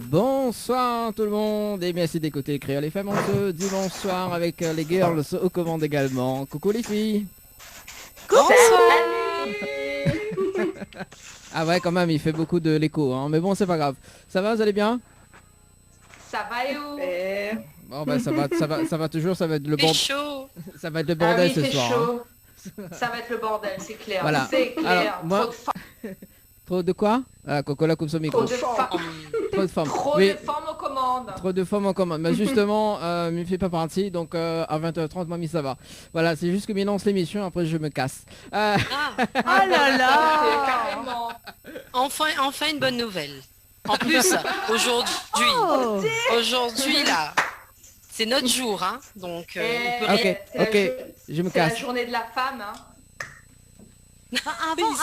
Bonsoir tout le monde et merci d'écouter Créole FM en ce dimanche soir avec les girls aux commandes également. Coucou les filles. Ah ouais quand même il fait beaucoup de l'écho hein. Mais bon c'est pas grave. Ça va, vous allez bien? Ça va et où? Bon bah ça va toujours, ça va être le C'est bordel. chaud. Ça va être le bordel ce soir. Chaud. Ça va être le bordel, c'est clair. Voilà. C'est clair. Alors, moi... Trop de quoi? Ah, Coca-Cola coupe son micro. Trop de femmes. Trop de femmes. Trop Oui. de femmes aux commandes. Trop de femmes en commande. Mais justement, m'y fait pas partie, donc à 20h30, mamie, ça va. Voilà, c'est juste que m'y lance l'émission, après je me casse. Ah, Oh là là. Carrément. enfin une bonne nouvelle. En plus, aujourd'hui là, c'est notre jour, hein. Donc on peut Ok, je me C'est la casse. journée de la femme, hein.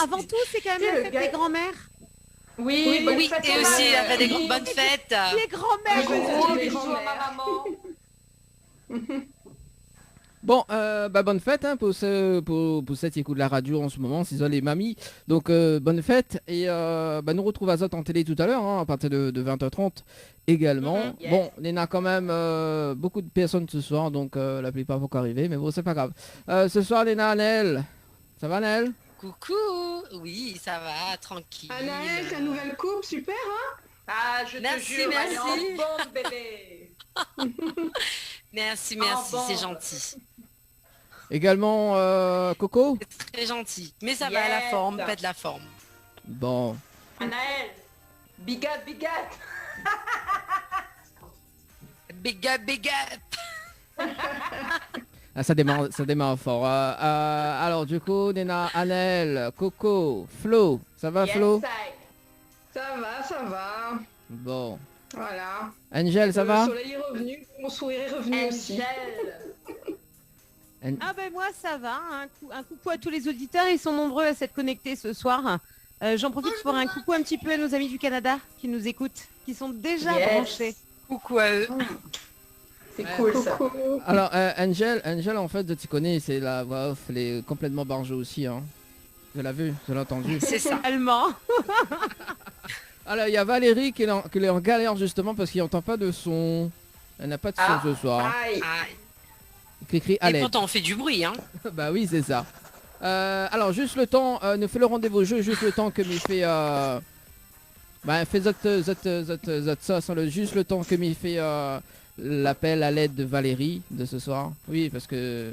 Avant tout, c'est quand même la fête des grands-mères. Oui, bonne oui, fête et aux aussi mamans. après des bonnes fêtes. Les grands-mères. Gros les bisous à grands-mères. ma maman. Bon, bonne fête hein, pour ceux qui écoutent la radio en ce moment, c'est ça les mamies. Donc bonne fête et nous retrouve à Zot en télé tout à l'heure, hein, à partir de 20h30 également. Yes. Bon, il y en a quand même beaucoup de personnes ce soir, donc la plupart vont encore arriver, mais bon c'est pas grave. Ce soir Léna, Annelle, ça va Annelle? Coucou. Oui, ça va, tranquille. Anaël, ta nouvelle coupe, super, hein? Ah, je te Merci, jure, merci. elle est en bombe, bébé. Merci, bon. c'est gentil. Également Coco? C'est très gentil. Mais ça va à la Yes. forme, pas de la forme. Bon. Anaël, big up, big up. Big up. Ah, ça démarre fort. Alors du coup, Nena, Annelle, Coco, Flo, ça va Yes, Flo? I. Ça va. Bon. Voilà. Angel, ça va? Le soleil est revenu, mon sourire est revenu aussi. Angel. Ah ben moi ça va, un coucou à tous les auditeurs, ils sont nombreux à s'être connectés ce soir. J'en profite pour un coucou un petit peu à nos amis du Canada qui nous écoutent, qui sont déjà Yes. branchés. Coucou à eux. C'est cool ça. Alors Angel en fait, tu connais, c'est la voix off, elle est complètement barjot aussi. Hein. Je l'ai vu, je l'ai entendu. C'est ça. Allemand. Alors il y a Valérie qui est en galère justement parce qu'il n'entend pas de son. Elle n'a pas de son ce soir. Aïe. Ah, Qui écrit à et l'aide. pourtant on fait du bruit, hein. Bah oui, c'est ça. Alors juste le temps, nous fait le rendez-vous jeu, juste le temps que m'y fait... fait zot sauce, hein, juste le temps que m'y fait l'appel à l'aide de Valérie de ce soir. Oui, parce que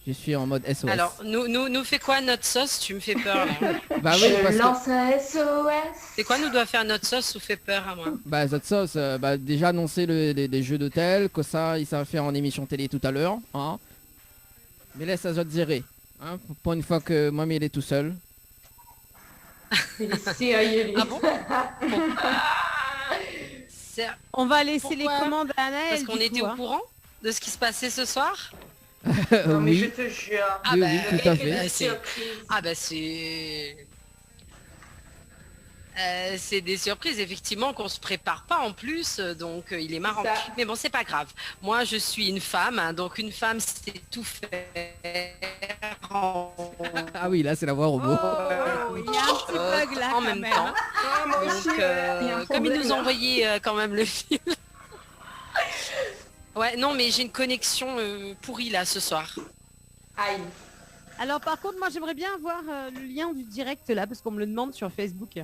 je suis en mode SOS. Alors, nous fait quoi notre sauce? Tu me fais peur là. Bah oui, parce Je que... lance un SOS. C'est quoi nous doit faire notre sauce ou fait peur à moi? Bah zot sauce, déjà annoncer les jeux d'hôtel, que ça, il s'est fait en émission télé tout à l'heure. Hein. Mais laisse à Zot gérer. Hein, pour une fois que moi, il est tout seul. Il est sérieux, lui. Ah bon? C'est On va laisser Pourquoi? les commandes à Anaël. parce qu'on du était coup, au hein. courant de ce qui se passait ce soir? Non mais je Oui, te jure. Ah oui, bah, oui, tout à fait. c'est- c'est des surprises effectivement qu'on se prépare pas en plus, donc il est marrant. Ça. Mais bon, c'est pas grave. Moi, je suis une femme, hein, donc une femme c'est tout faire Ah oui, là c'est la voix robot. Oh, il y a un petit bug là en quand même même. temps. Ah, moi aussi, Donc, il y a un comme ils problème, nous ont là. envoyé quand même le film. Ouais, non, mais j'ai une connexion pourrie là ce soir. Aïe. Alors par contre, moi j'aimerais bien avoir le lien du direct là, parce qu'on me le demande sur Facebook.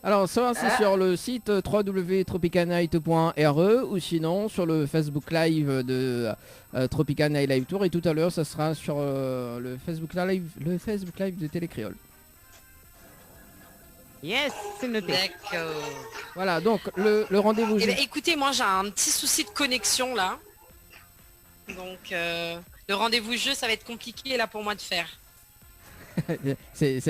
Alors ça c'est sur le site www.tropicanight.re ou sinon sur le Facebook Live de Tropical Night Live Tour et tout à l'heure ça sera sur le Facebook Live de Télécréole. Yes, c'est noté. D'accord. Voilà donc le rendez-vous. Eh ben, écoutez, moi j'ai un petit souci de connexion là. Donc le rendez-vous jeu, ça va être compliqué là pour moi de faire. c'est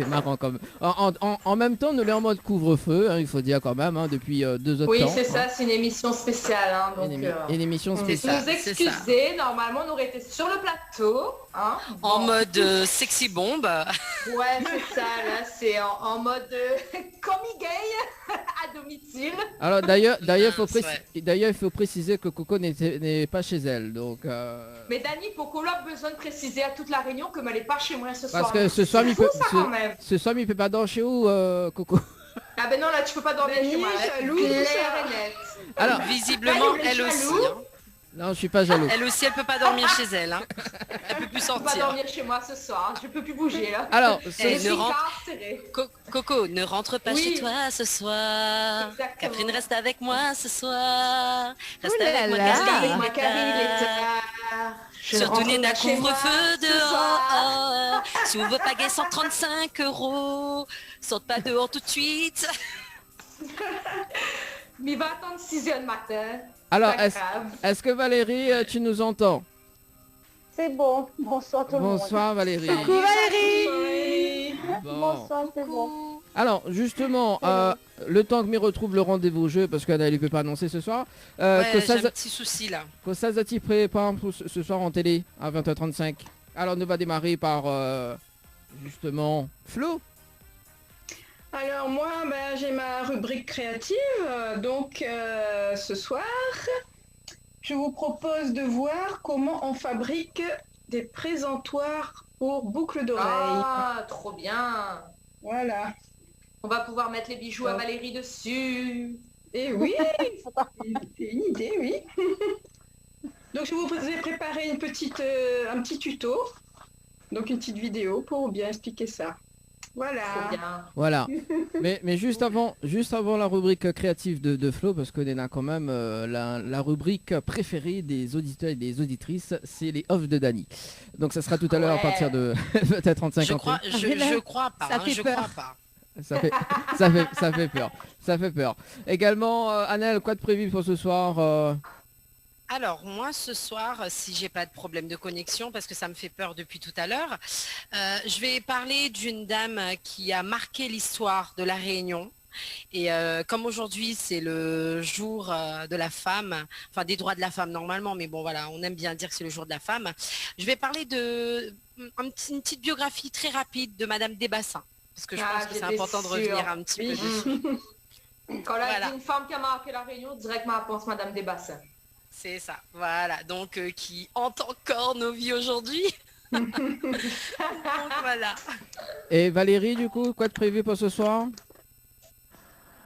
marrant comme. En même temps nous l'est en mode couvre-feu, hein, il faut dire quand même, hein, depuis 2 autres Oui, temps. c'est ça, c'est une émission spéciale. Hein, donc, Une émission vous spéciale. ça, nous c'est ça. excusez, normalement on aurait été sur le plateau. Hein. En Bon. mode sexy bombe. Ouais, c'est ça, là c'est en mode commis gay à domicile. Alors d'ailleurs Ouais. il faut préciser que Coco n'est pas chez elle donc. Mais Dani, pourquoi on a besoin de préciser à toute la réunion que elle n'est pas chez moi ce soir? Parce que ce soir, C'est il fou, peut, ça, quand même. ce soir, il peut pas danser où, Coco. Ah ben non, là, tu peux pas dormir chez moi. Denis, là. jaloux, Clair tout ça. et net. Alors, Visiblement, Elle est elle aussi. jaloux. Hein. non, je suis pas jaloux. Elle aussi, elle peut pas dormir chez elle. Hein. Elle peut plus Tu peux pas sortir. dormir chez moi ce soir. Je peux plus bouger, là. Alors, Eh, Je ne suis rentre- carcérée. Coco, ne rentre pas Oui. chez toi ce soir. Exactement. Catherine, reste avec moi ce soir. Reste Ouh là avec moi, là. Catherine. Avec moi, Carrie, il est tard. Je Surtout rentre Nena, pas chez moi couvre-feu ce soir. dehors. S'ouvre pagaie 135 €. Saute pas dehors tout de suite. Mais il va attendre 6h du matin. alors Pas est-ce grave. est-ce que Valérie, tu nous entends? C'est bon. Bonsoir tout le monde. Bonsoir Valérie. Coucou Valérie. Bon. Bonsoir, c'est bon. Alors justement, le temps que m'y retrouve le rendez-vous jeu, parce qu'Anaël ne peut pas annoncer ce soir, Ouais, j'ai Kostas un petit souci là. Zati prépare pour ce soir en télé à 20h35. Alors on va démarrer par justement Flo. Alors moi, j'ai ma rubrique créative. Donc ce soir, je vous propose de voir comment on fabrique des présentoirs pour boucles d'oreilles. Ah, trop bien. Voilà. On va pouvoir mettre les bijoux à Valérie dessus. Et oui, c'est une idée, oui. Donc je vous ai préparé un petit tuto, donc une petite vidéo pour bien expliquer ça. Voilà. Trop bien. Voilà. mais juste avant la rubrique créative de Flo, parce qu'on a quand même la rubrique préférée des auditeurs et des auditrices, c'est les offs de Dany. Donc ça sera tout à l'heure à Ouais. partir de peut-être 35 Je crois pas. Ça Hein, fait je peur. crois pas. Ça fait peur. Ça fait peur. Également, Annelle, quoi de prévu pour ce soir Alors moi ce soir, si j'ai pas de problème de connexion, parce que ça me fait peur depuis tout à l'heure, je vais parler d'une dame qui a marqué l'histoire de la Réunion. Et comme aujourd'hui c'est le jour de la femme, enfin des droits de la femme normalement, mais bon voilà, on aime bien dire que c'est le jour de la femme, je vais parler de une petite biographie très rapide de Madame Desbassins, parce que je pense que c'est j'étais important de sûre. revenir un petit peu dessus. Quand là, Voilà. dit une femme qui a marqué la Réunion, directement elle pense Madame Desbassins. C'est ça, voilà, donc qui hante encore nos vies aujourd'hui. Donc voilà. Et Valérie, du coup, quoi de prévu pour ce soir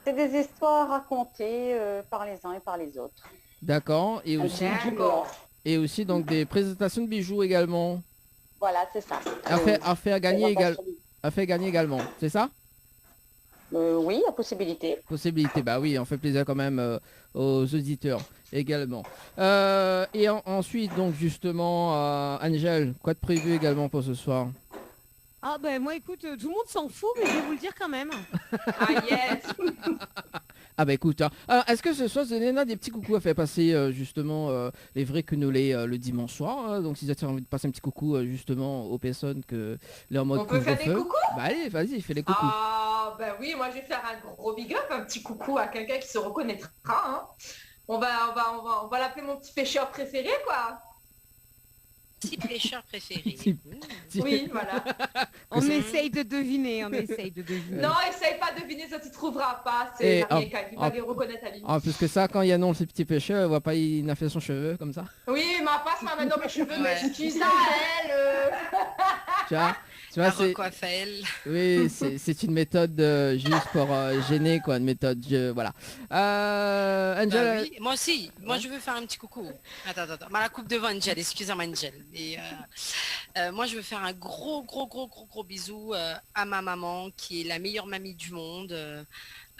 C'est des histoires racontées par les uns et par les autres. D'accord. Et aussi, D'accord. donc des présentations de bijoux également. Voilà, c'est ça. À faire gagner également. C'est ça Oui, la possibilité. Possibilité. Bah oui, on fait plaisir quand même aux auditeurs également. Et ensuite, donc justement, Angèle, quoi de prévu également pour ce soir? Ah ben moi écoute, tout le monde s'en fout, mais je vais vous le dire quand même. Ah yes. Ah bah écoute, hein. Est-ce que ce soir, Nena, des petits coucous à faire passer justement les vrais quenouillés le dimanche soir, hein. Donc si vous avez envie de passer un petit coucou justement aux personnes que les en mode On peut faire des couvre-feu. coucous? Bah allez, vas-y, fais les coucous. Ah ben oui, moi je vais faire un gros big up, un petit coucou à quelqu'un qui se reconnaîtra. Hein. On va l'appeler mon petit pêcheur préféré, quoi. Petit pêcheur préféré. Petit- Oui, voilà. On essaye de deviner, on essaye de deviner. Non, essaye pas de deviner, ça tu trouveras pas. Et C'est américain, il va en- les reconnaître à lui. En plus que ça, quand il annonce les petits pêcheurs, il voit pas, il a fait son cheveu comme ça. Oui, ma passe m'a maintenant mes cheveux, mais Ouais. excuse à elle. Tu vois, La c'est recoiffe à elle. oui, c'est une méthode juste pour gêner quoi, une méthode voilà. Angela, Bah oui, moi aussi. Moi, je veux faire un petit coucou. Attends. La coupe devant Angel, excusez-moi Angel. Et moi, je veux faire un gros bisou à ma maman, qui est la meilleure mamie du monde.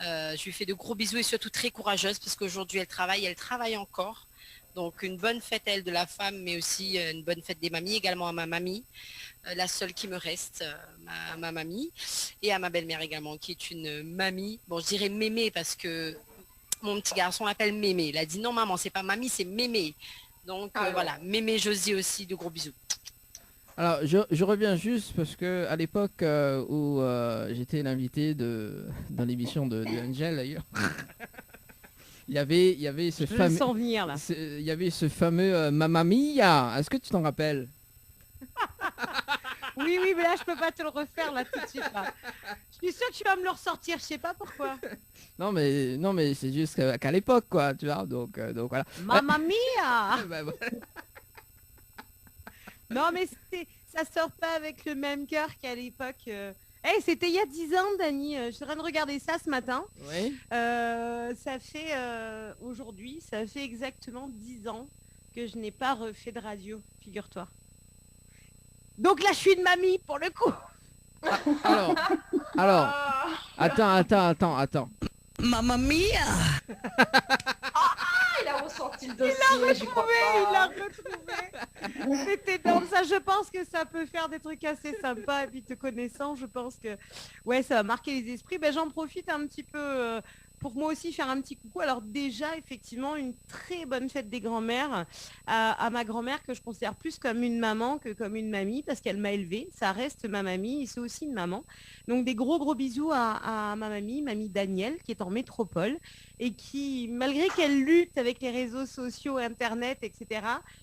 Je lui fais de gros bisous et surtout très courageuse, parce qu'aujourd'hui, elle travaille encore. Donc, une bonne fête à elle de la femme, mais aussi une bonne fête des mamies, également à ma mamie, la seule qui me reste, ma mamie, et à ma belle-mère également, qui est une mamie. Bon, je dirais mémé parce que mon petit garçon l'appelle Mémé. Il a dit non maman, c'est pas mamie, c'est Mémé. Donc voilà, Mémé Josie aussi, de gros bisous. alors je reviens juste parce que à l'époque où j'étais l'invité dans l'émission de Angel d'ailleurs, il y avait ce Je le fameux sens venir là. il y avait ce fameux Mamma Mia. Est-ce que tu t'en rappelles? Oui, mais là je peux pas te le refaire là tout de suite là. Je suis sûre que tu vas me le ressortir, je sais pas pourquoi. Non mais c'est juste qu'à l'époque quoi, tu vois. Donc voilà. Mamma mia. Bah, voilà. Non mais ça sort pas avec le même cœur qu'à l'époque. C'était il y a 10 ans, Dani. Je suis en train de regarder ça ce matin. Oui. Ça fait aujourd'hui, ça fait exactement 10 ans que je n'ai pas refait de radio, figure-toi. Donc là, je suis une mamie pour le coup. Alors, attends. Mamma mia! Il a ressenti le dossier, j'y crois Il l'a pas. retrouvé. C'était dans ça. Je pense que ça peut faire des trucs assez sympas. Et puis te connaissant, je pense que ouais, ça va marquer les esprits. J'en profite un petit peu pour moi aussi faire un petit coucou. Alors déjà, effectivement, une très bonne fête des grands-mères à ma grand-mère que je considère plus comme une maman que comme une mamie parce qu'elle m'a élevée. Ça reste ma mamie et c'est aussi une maman. Donc des gros bisous à ma mamie Danielle, qui est en métropole et qui, malgré qu'elle lutte avec les réseaux sociaux, Internet, etc.,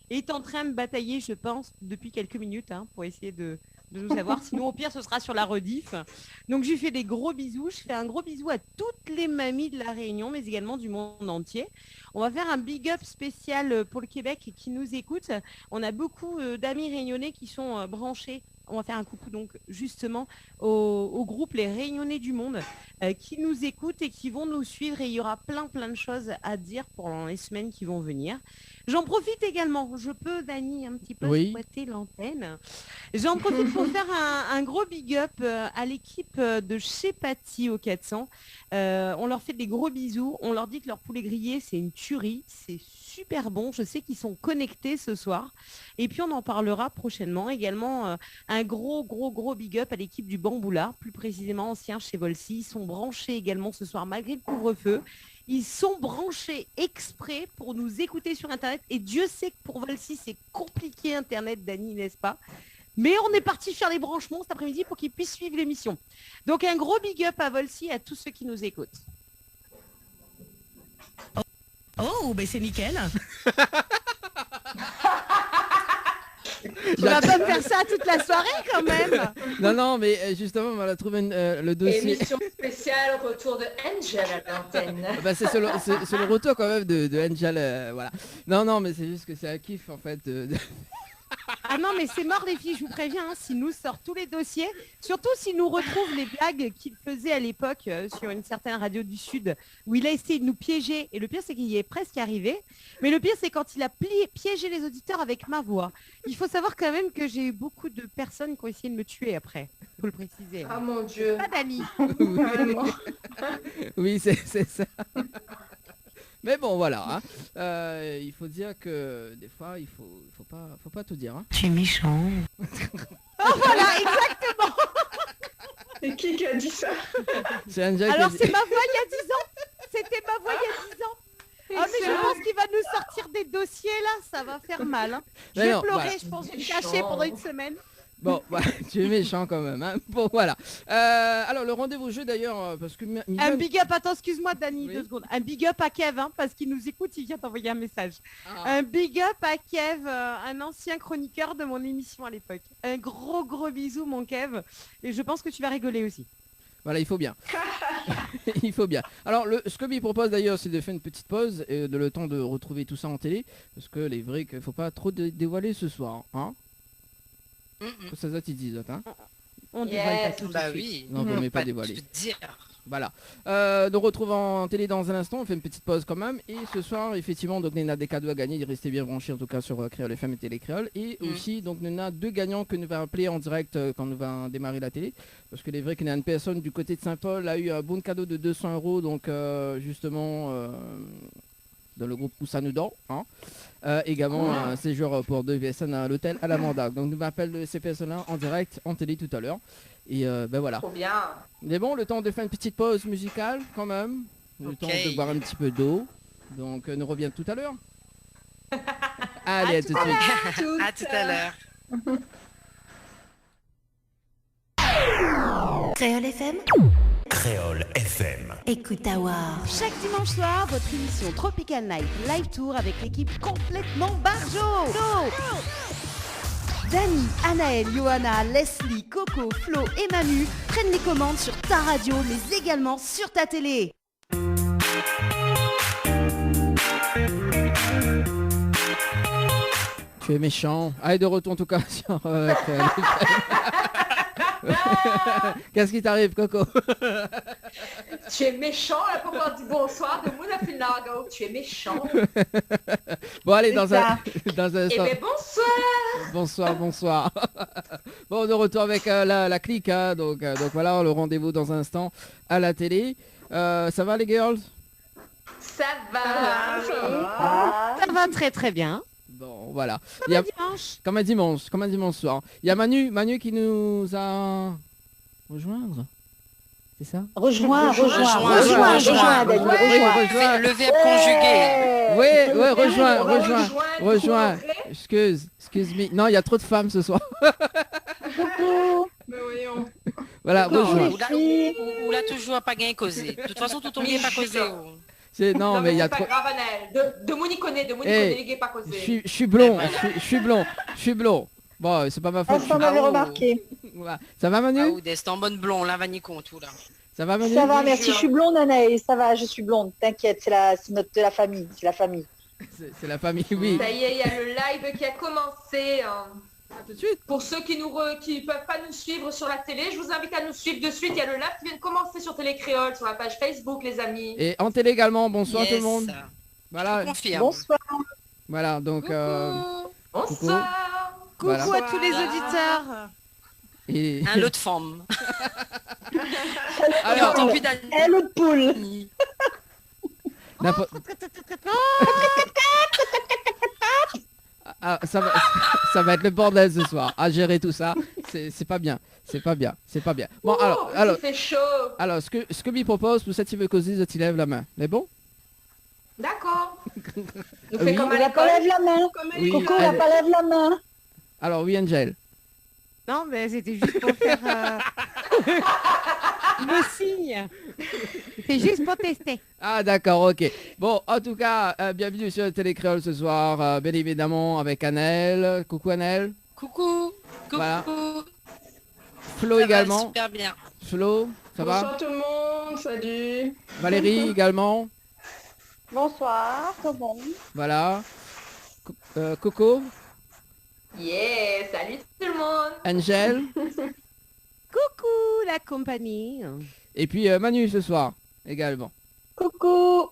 est en train de batailler, je pense, depuis quelques minutes pour essayer de nous avoir. Sinon, au pire, ce sera sur la rediff. Donc, je lui fais des gros bisous. Je fais un gros bisou à toutes les mamies de la Réunion, mais également du monde entier. On va faire un big up spécial pour le Québec qui nous écoute. On a beaucoup d'amis réunionnais qui sont branchés. On va faire un coucou donc justement au groupe Les Réunionnais du Monde qui nous écoutent et qui vont nous suivre et il y aura plein de choses à dire pendant les semaines qui vont venir. J'en profite également, je peux Dani un petit peu exploiter l'antenne. J'en profite pour faire un gros big up à l'équipe de chez Paty au 400. On leur fait des gros bisous, on leur dit que leur poulet grillé c'est une tuerie, c'est super bon, je sais qu'ils sont connectés ce soir et puis on en parlera prochainement. Également un gros big up à l'équipe du Bamboula, plus précisément ancien chez Volsi. Ils sont branchés également ce soir malgré le couvre-feu. Ils sont branchés exprès pour nous écouter sur Internet. Et Dieu sait que pour Volsi, c'est compliqué Internet, Dani, n'est-ce pas? Mais on est parti faire les branchements cet après-midi pour qu'ils puissent suivre l'émission. Donc un gros big up à Volsi et à tous ceux qui nous écoutent. Oh, c'est nickel. Tu vas pas me faire ça toute la soirée quand même. Non, mais justement, on va trouver le dossier. Émission spéciale retour de Angel à l'antenne. C'est le retour quand même de Angel, voilà. Non, mais c'est juste que c'est un kiff en fait. Ah non, mais c'est mort les filles, je vous préviens, s'il nous sort tous les dossiers, surtout s'il nous retrouve les blagues qu'il faisait à l'époque sur une certaine radio du Sud, où il a essayé de nous piéger, et le pire c'est qu'il y est presque arrivé, mais le pire c'est quand il a piégé les auditeurs avec ma voix. Il faut savoir quand même que j'ai eu beaucoup de personnes qui ont essayé de me tuer après, faut le préciser. Ah mon Dieu. Pas Dani. Oui, c'est ça. Mais bon, voilà. Il faut dire que des fois, il faut pas tout dire. Tu es méchant. Oh voilà, exactement. Et qui a dit ça? C'est Angel Alors qui a dit- c'est ma voix il y a 10 ans. C'était ma voix il y a 10 ans. Ah mais je pense qu'il va nous sortir des dossiers là, ça va faire mal. Je Mais vais non, pleurer, voilà. je pense, je vais me cacher pendant une semaine. Bon, tu es méchant quand même. Hein. Bon, voilà. Alors, le rendez-vous jeu d'ailleurs, parce que... Un big up, attends, excuse-moi Dani, Oui. 2 secondes. Un big up à Kev, parce qu'il nous écoute, il vient t'envoyer un message. Ah. Un big up à Kev, un ancien chroniqueur de mon émission à l'époque. Un gros bisou mon Kev, et je pense que tu vas rigoler aussi. Voilà, il faut bien. Il faut bien. Alors, ce que lui propose d'ailleurs, c'est de faire une petite pause et de le temps de retrouver tout ça en télé, parce que les vrais qu'il faut pas trop dévoiler ce soir. Hein. Ça ils disent, hein. On Yes. dévoile pas tout. Bah de suite. oui. Non, vous ne Pas pas dévoiler. tout dire. Voilà. Nous retrouvons en télé dans un instant. On fait une petite pause quand même. Et ce soir, effectivement, donc on a des cadeaux à gagner. Restez bien branchés en tout cas sur Créole FM et Télé Créole. Et aussi, donc on a 2 gagnants que nous va appeler en direct quand nous va démarrer la télé. Parce que les vrais qu'il y a une personne du côté de Saint-Paul a eu un bon cadeau de 200 €. Donc justement. Dans le groupe Où ça nous dort, hein. Également un séjour pour 2 VSN à l'hôtel à la Mandac. Donc nous appelle ces personnes-là en direct en télé tout à l'heure. Et voilà. Trop bien. Mais bon, le temps de faire une petite pause musicale quand même. Le temps de boire un petit peu d'eau. Donc nous reviens tout à l'heure. Allez, à tout de suite. À tout à l'heure. Créole FM, Créole FM. écoute Awar. Chaque dimanche soir, votre émission Tropical Night Live Tour avec l'équipe complètement Barjo. Dani, Anaël, Johanna, Leslie, Coco, Flo et Manu prennent les commandes sur ta radio, mais également sur ta télé. Tu es méchant. Allez, de retour en tout cas sur Qu'est-ce qui t'arrive, Coco? Tu es méchant, là, pour pouvoir dire bonsoir de Mouna Finlago. Tu es méchant. Bon, allez, C'est dans ça. un Eh instant. bien, bonsoir. Bonsoir, bonsoir. Bon, de retour avec la clique, hein, donc voilà, le rendez-vous dans un instant à la télé. Ça va les girls? Ça va. Ah, Ça va très très bien. Bon, voilà. Comme Il y a- un dimanche. comme un dimanche soir. Il y a Manu qui nous a rejoindre. C'est ça? rejoins, Dani, rejoins. Fais le verbe conjugué. Ouais, On va rejoins. pour vrai. Excuse me. Non, il y a trop de femmes ce soir. Coucou. Mais voyons. Voilà, Non, rejoins. ou là toujours pas gagné causé. De toute façon, tout tombe pas causé. Non, mais il y a c'est trop. pas grave, Anaël. De Moni connaît, les gars pas Je causé. suis blond, je suis blond. Bon, c'est pas ma faute. Ah, ça, on avait remarqué. Voilà. Ça va Manu? Ah ou des en bonne blond, là, va ni compte, tout là. Ça va Manu? Ça va, je merci. jure. Je suis blonde, Anaïs. Ça va, je suis blonde. T'inquiète, c'est de la famille. C'est la famille. C'est la famille, oui. Ça y est, il y a le live qui a commencé. Hein. Tout de suite. Pour ceux qui peuvent pas nous suivre sur la télé, je vous invite à nous suivre de suite. Il y a le live qui vient de commencer sur Télé Créole, sur la page Facebook, les amis. Et en télé également, bonsoir tout le monde. Je Voilà, confirme. Bonsoir. voilà, donc Bonsoir. Coucou Voilà. à tous les auditeurs. et Un lot de femmes. alors, J'entends plus d'Annie. Et le poule. n'importe- Ah, ça va être le bordel ce soir. À gérer tout ça, c'est pas bien, c'est pas bien. Bon alors, Il fait chaud. ce que m'y propose pour cette qui veut causer, je lève la main. Mais bon? D'accord. Nous Oui. fait comme à La pas l'école. lève la main. Oui, Coco, la allez. pas lève la main. Alors oui, Angel. Non, mais c'était juste pour faire le signe. C'est juste pour tester. Ah d'accord, ok. Bon, en tout cas, bienvenue sur Télé Créole ce soir, bien évidemment avec Annelle. Coucou Annelle. Coucou. Coucou. Voilà. Flo Ça va également. super bien. Flo, ça va? Bonsoir tout le monde, salut. Valérie également. Bonsoir, tout le monde. Voilà. Coco, Yeah, salut tout le monde. Angel. Coucou la compagnie. Et puis Manu ce soir également. Coucou.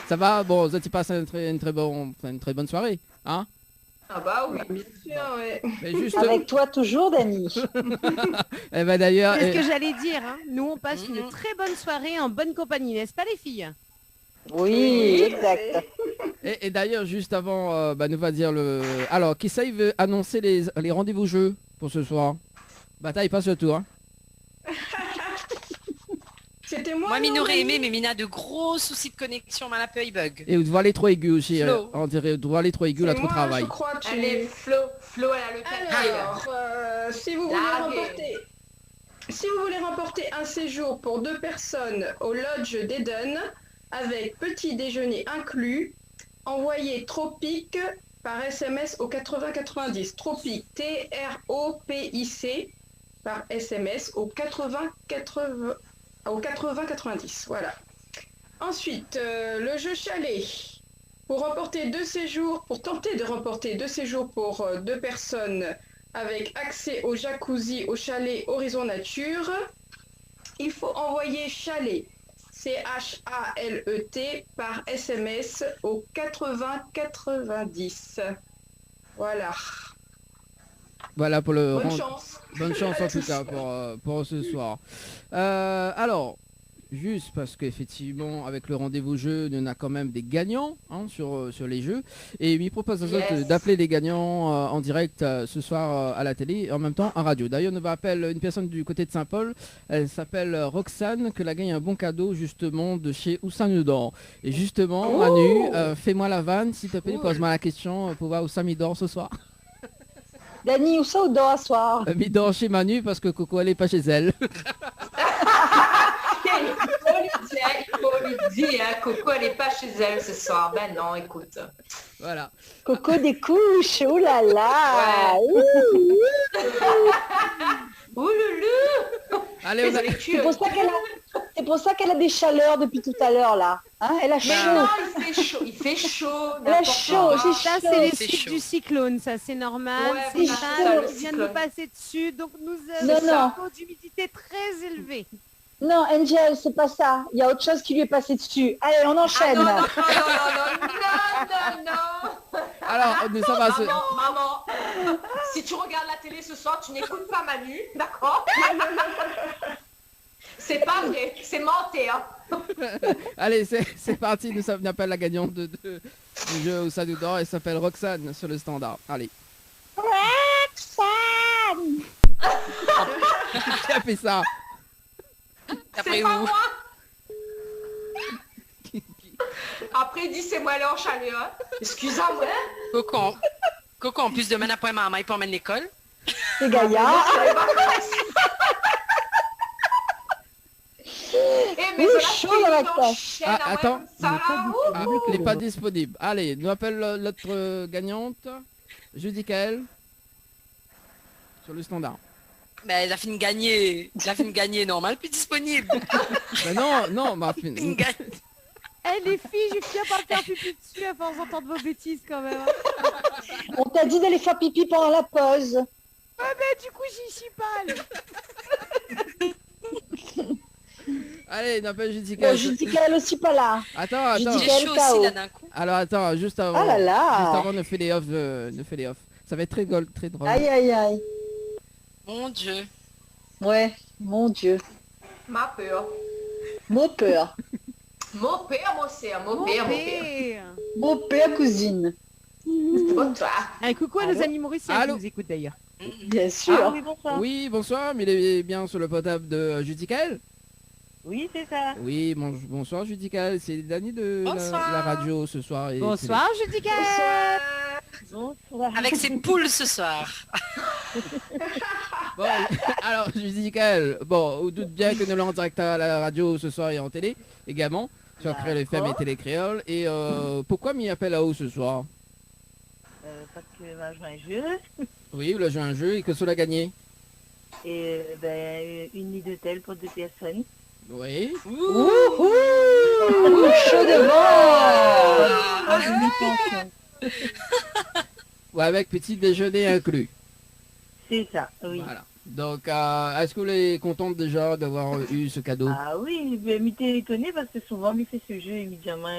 Ça va? Bon, ça tu passes une très bonne soirée, hein? Ah bah oui. Bien sûr, ouais. Mais juste, Avec toi toujours, Dani. eh ben d'ailleurs, C'est ce que j'allais dire. Hein. Nous, on passe une très bonne soirée en bonne compagnie, n'est-ce pas les filles? Oui, exact. et d'ailleurs juste avant, nous va dire le. Alors, qui ça il veut annoncer les rendez-vous jeux pour ce soir? Bataille pas sur tout, hein? C'était moi. Moi, non, Mine aurait Dani aimé, mais Mine a de gros soucis de connexion, mal un peu, il bug. Et vous aller trop aigu aussi, Flo. on dirait doit aller trop aigu, là C'est trop de moi, travail. Je crois, tu... Allez, Flo, elle a le papier. Alors, si vous voulez Larguez. remporter un séjour pour 2 personnes au Lodge d'Eden avec petit déjeuner inclus, envoyez Tropic par SMS au 8090. Tropic, T-R-O-P-I-C par SMS au 8090. Voilà. Ensuite, le jeu chalet. Pour tenter de remporter 2 séjours pour 2 personnes avec accès au jacuzzi au chalet Horizon Nature, il faut envoyer chalet, C-H-A-L-E-T, par SMS au 8090. Voilà. Voilà pour le Bonne chance. Bonne chance en tout cas pour ce soir. Alors, juste parce qu'effectivement, avec le rendez-vous jeu, on a quand même des gagnants hein, sur les jeux. Et il propose aux autres d'appeler les gagnants en direct ce soir à la télé et en même temps en radio. D'ailleurs, on va appeler une personne du côté de Saint-Paul. Elle s'appelle Roxane, que la gagne un bon cadeau justement de chez Oussam Udor. Et justement, Manu, fais-moi la vanne, s'il te plaît, pose-moi la question pour voir Oussam Udor ce soir. Dani, où ça ou dehors à soir? Mis dehors chez Manu parce que Coco elle est pas chez elle. Il faut lui dire, hein, Coco elle est pas chez elle ce soir. Ben non, écoute. Voilà. Coco des couches, oh là là. Ouloulou. Allez, C'est pour ça qu'elle a... C'est pour ça qu'elle a des chaleurs depuis tout à l'heure, là. Hein, elle a Mais chaud. non, il fait chaud. Elle a n'importe chaud, quoi. c'est Ça, chaud. c'est les C'est suites chaud. du cyclone, ça, c'est normal. Ouais, C'est c'est ça, chaud, le qui vient de cyclone. nous passer dessus, donc nous Non, avons non. un taux d'humidité très élevé. Non, Angel, c'est pas ça. Il y a autre chose qui lui est passé dessus. Allez, on Ah enchaîne. non, non, non, non, non, non, non. Alors, ça va. Maman, si tu regardes la télé ce soir, tu n'écoutes pas Manu, d'accord? C'est pas vrai, c'est menté, hein. Allez, c'est parti. Nous sommes appelle la gagnante du jeu où ça nous dort. Elle s'appelle Roxane sur le standard. Allez. Roxane. Qui a fait ça? Après C'est pas vous. moi. Après, il dit c'est moi là en chalet, hein. Excusez-moi. Coco, en plus, demain après maman, il peut emmener l'école. C'est Gaïa. Eh, mais Ouh, voilà, chaud il dans la enchaîne, Ah, ah ouais, attends. ça là, Ah, il n'est pas disponible. Allez, nous appelle l'autre gagnante. Judy Kael. Sur le standard. Mais elle a fini de gagner. Elle a fini de gagner, normal, plus disponible. Mais non, ma fille. Fini de gagner. Eh les filles, je finis par faire pipi dessus à force d'entendre vos bêtises quand même. On t'a dit d'aller faire pipi pendant la pause. Ouais, mais du coup, j'y suis pas. Allez, n'appelle Judy Bon, Kael. Judy Kael aussi pas là. Attends. Judy J'ai Kael chaud KO. aussi là d'un coup. Alors attends, juste avant. Ah là là. Juste avant, ne fais les off. Ça va être très drôle. Aïe, aïe, aïe. Mon Dieu. Ouais, mon Dieu. ma peur. Mon peur. Mon père, mon père, mon père, mon père. Mon père, cousine. Bon, toi. Un coucou à nos Allô amis mauriciens qui Allô nous écoutent d'ailleurs. Bien sûr. Ah oui, bonsoir. Oui, bonsoir, mais il est bien sur le portable de Judy Kael. Oui, c'est ça. Oui, bonsoir Judy Kael, c'est Dani de Bonsoir. la radio ce soir. Et Bonsoir, Judy Kael. Bonsoir. Avec ses poules ce soir. Bon, alors Judy Kael, bon, on doute bien que nous l'avons en direct à la radio ce soir et en télé également, sur Créole FM et Télé Créole. Et pourquoi m'y appelle à haut ce soir? Parce que m'a joué un jeu Oui, vous avez joué un jeu et que cela a gagné. et une nuit d'hôtel pour 2 personnes. Oui. Ouh, chaud devant. Ou avec petit déjeuner inclus. C'est ça, oui. Voilà. Donc, est-ce que vous êtes contente déjà d'avoir eu ce cadeau? Ah oui, mais m'étais étonné parce que souvent, il fait ce jeu immédiatement.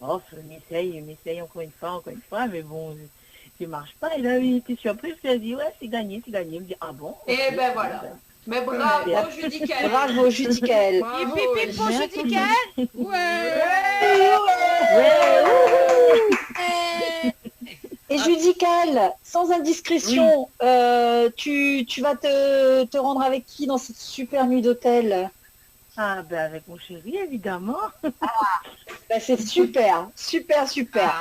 Oh, m'essaye encore une fois, mais bon, ça marche pas. Et là, il était surpris, il a dit, ouais, c'est gagné. Il me dit, ah bon? Et ben voilà. Mais bravo, Judy Kael. Bravo, Judy Kael. Bravo, Et pipi pour Judy Kael. Et Judy Kael, sans indiscrétion, tu vas te rendre avec qui dans cette super nuit d'hôtel? Ah ben avec mon chéri, évidemment. Ben, c'est super.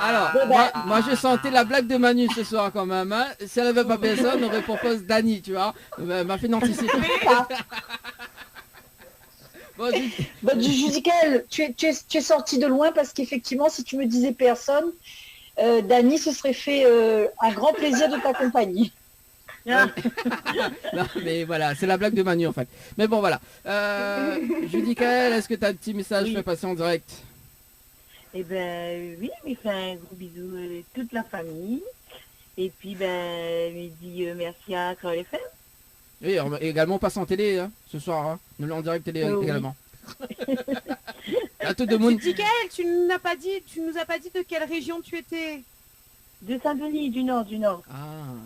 Alors, Bon, ben, moi je sentais la blague de Manu ce soir quand même. Hein. Si elle n'avait pas personne, on aurait proposé Dani, tu vois. M'a fait anticiper. Bon, Bon, Judy Kael, tu es sorti de loin parce qu'effectivement, si tu me disais personne, Dani se serait fait un grand plaisir de t'accompagner. non, mais voilà, c'est la blague de Manu en fait. Mais bon, voilà. Judy Kael, est-ce que tu as un petit message fait passer en direct? Eh ben oui, il fait un gros bisou à toute la famille. Et puis il dit merci à Créole FM. Oui, également passe en télé hein, ce soir. Hein. Nous l'en direct télé Oui. également. À tout le monde. Judy Kael, tu nous as pas dit de quelle région tu étais. De Saint-Denis, du Nord. Ah,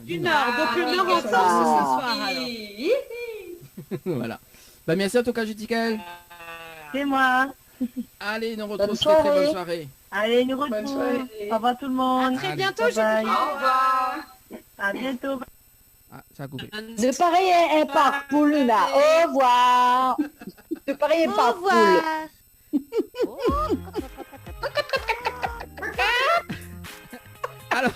Du Nord, donc le Nord en force ce soir alors. voilà. Bah merci en tout cas Judy Kael. C'est moi. Allez, nous Bonne retrouvons très soirée. bonne soirée. Allez, nous Bonne retrouvons. soirée. Au revoir tout le monde. À très Allez, bientôt, bye Judy bye. Kael. Au revoir. À bientôt. Ah, ça a coupé. De pareil un parpoule là. Au revoir. De pareil un Au parpoule. revoir. Alors,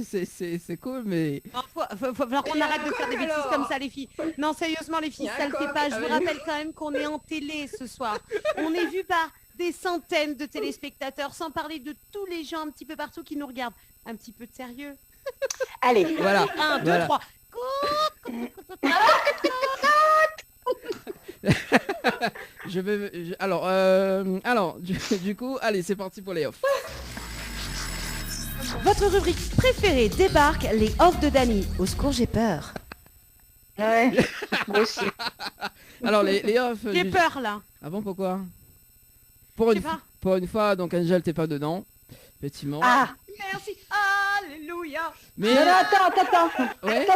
c'est cool, mais Faut falloir qu'on arrête de faire des bêtises comme ça les filles. Non sérieusement les filles, ça le fait pas. Je vous rappelle quand même qu'on est en télé ce soir. On est vu par des centaines de téléspectateurs, sans parler de tous les gens un petit peu partout qui nous regardent. Un petit peu de sérieux. Allez, voilà. 1, 2, Voilà. 3. Alors, du coup, allez, c'est parti pour les off. Votre rubrique préférée débarque, les off de Dany. Au secours, j'ai peur. Ouais, moi aussi. Alors, les off. J'ai peur là. Ah bon, pourquoi Je sais pas. Pour une fois, donc Angel, t'es pas dedans. Effectivement. Ah, Merci. Alléluia. Mais non, non, attends. Ouais.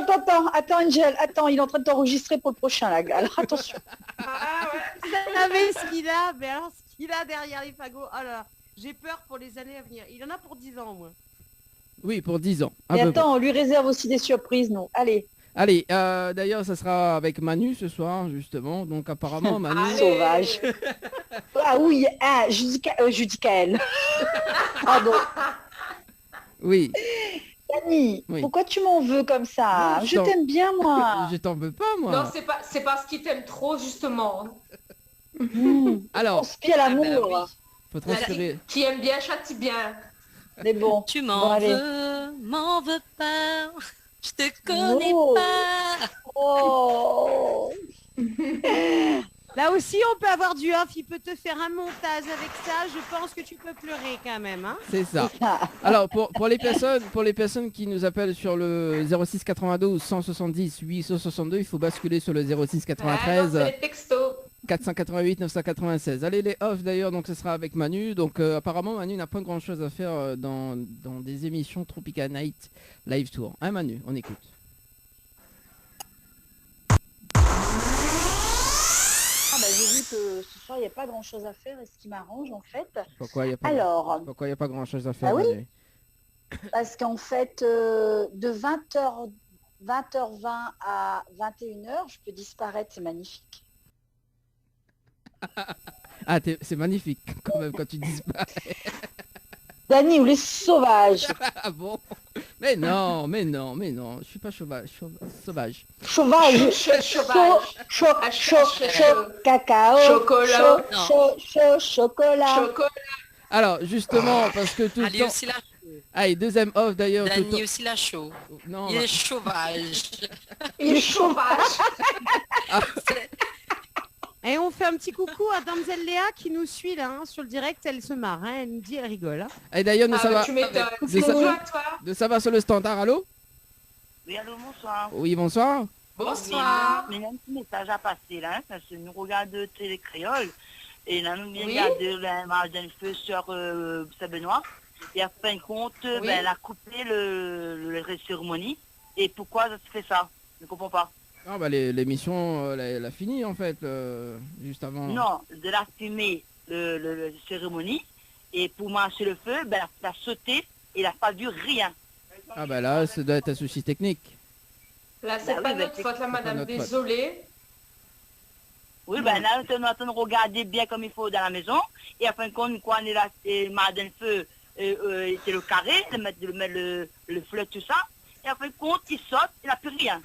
Attends, Angel, attends, il est en train de t'enregistrer pour le prochain, là. Alors, attention. Ah ouais. Vous savez ce qu'il a, mais alors ce qu'il a derrière les fagots. Oh là là, j'ai peur pour les années à venir. Il en a pour 10 ans, moi. Oui, pour 10 ans. Et attends, on lui réserve aussi des surprises, non. Allez. Allez, d'ailleurs, ça sera avec Manu ce soir, justement. Donc, apparemment, Manu... Allez. Sauvage. Ah oui, Judicaël. Pardon. Oui. Dany, Oui. pourquoi tu m'en veux comme ça? Non, Je t'aime bien, moi. Je t'en veux pas, moi. Non, c'est parce qu'il t'aime trop, justement. Alors, On se pie à l'amour. Ah bah faut transpirer. Qui aime bien, châtie bien. Mais bon. Tu Bon, m'en allez. m'en veux pas. Je te connais Oh. pas. Oh. Là aussi, on peut avoir du off. Il peut te faire un montage avec ça. Je pense que tu peux pleurer quand même. Hein. C'est ça. Alors, pour les personnes qui nous appellent sur le 06 92 170 862, il faut basculer sur le 06 Ah, non, 93 c'est les textos. 488 996. Allez, les off d'ailleurs, donc ce sera avec Manu. Donc apparemment Manu n'a pas grand chose à faire dans des émissions Tropica Night Live Tour. Hein Manu, on écoute. Ah bah, j'ai vu que ce soir, il n'y a pas grand-chose à faire, et ce qui m'arrange, en fait. Pourquoi il n'y a pas Alors, pourquoi il y a pas grand chose à faire, Ah oui Manu? parce qu'en fait, de 20h20 à 21h, je peux disparaître, c'est magnifique. Ah, c'est magnifique quand même quand tu disparais. Dany ou les sauvages. Ah bon? Mais non, je suis pas sauvage. Sauvage. Sauvage. Sauvage. Cacao. Chocolat. Chocolat. Chocolat. Alors justement, parce que tout le Ali temps... aussi là. Allez, deuxième off d'ailleurs. tout le Dany temps- aussi là chaud. Non, Il bah- est sauvage. Il est sauvage. Et on fait un petit coucou à Damsel Léa qui nous suit là hein, sur le direct. Elle se marre. Hein, elle nous dit, elle rigole. Hein. Et d'ailleurs, nous Ah, ça bah, va... tu m'étonnes. de C'est ça- toi, toi. De ça va sur le standard, allô? Oui, allô, bonsoir. Oui, bonsoir. Bonsoir. Mais il y a un petit message à passer là, parce que nous regardons Télé Créole, et là nous Oui. regardons la marge d'un feu sur Saint-Benoît, et à fin de compte, Oui. ben, elle a coupé le cérémonie, et pourquoi ça se fait ça? Je ne comprends pas. Ah bah l'émission, elle a fini en fait, juste avant. Non, de la fumer le cérémonie, et pour marcher le feu, ben, elle a sauté, et il n'a pas vu rien. Ah bah là, ça doit être un souci technique. Là, c'est Bah pas oui, bah, notre c'est faute, là, pas madame. notre faute. Désolée. Oui, ben là, on est en train de regarder bien comme il faut dans la maison. Et à fin de compte, quand on est là, c'est Madame Feu, c'est le carré, de mettre le fleuve, tout ça. Et à fin de compte, il saute, il n'a plus rien.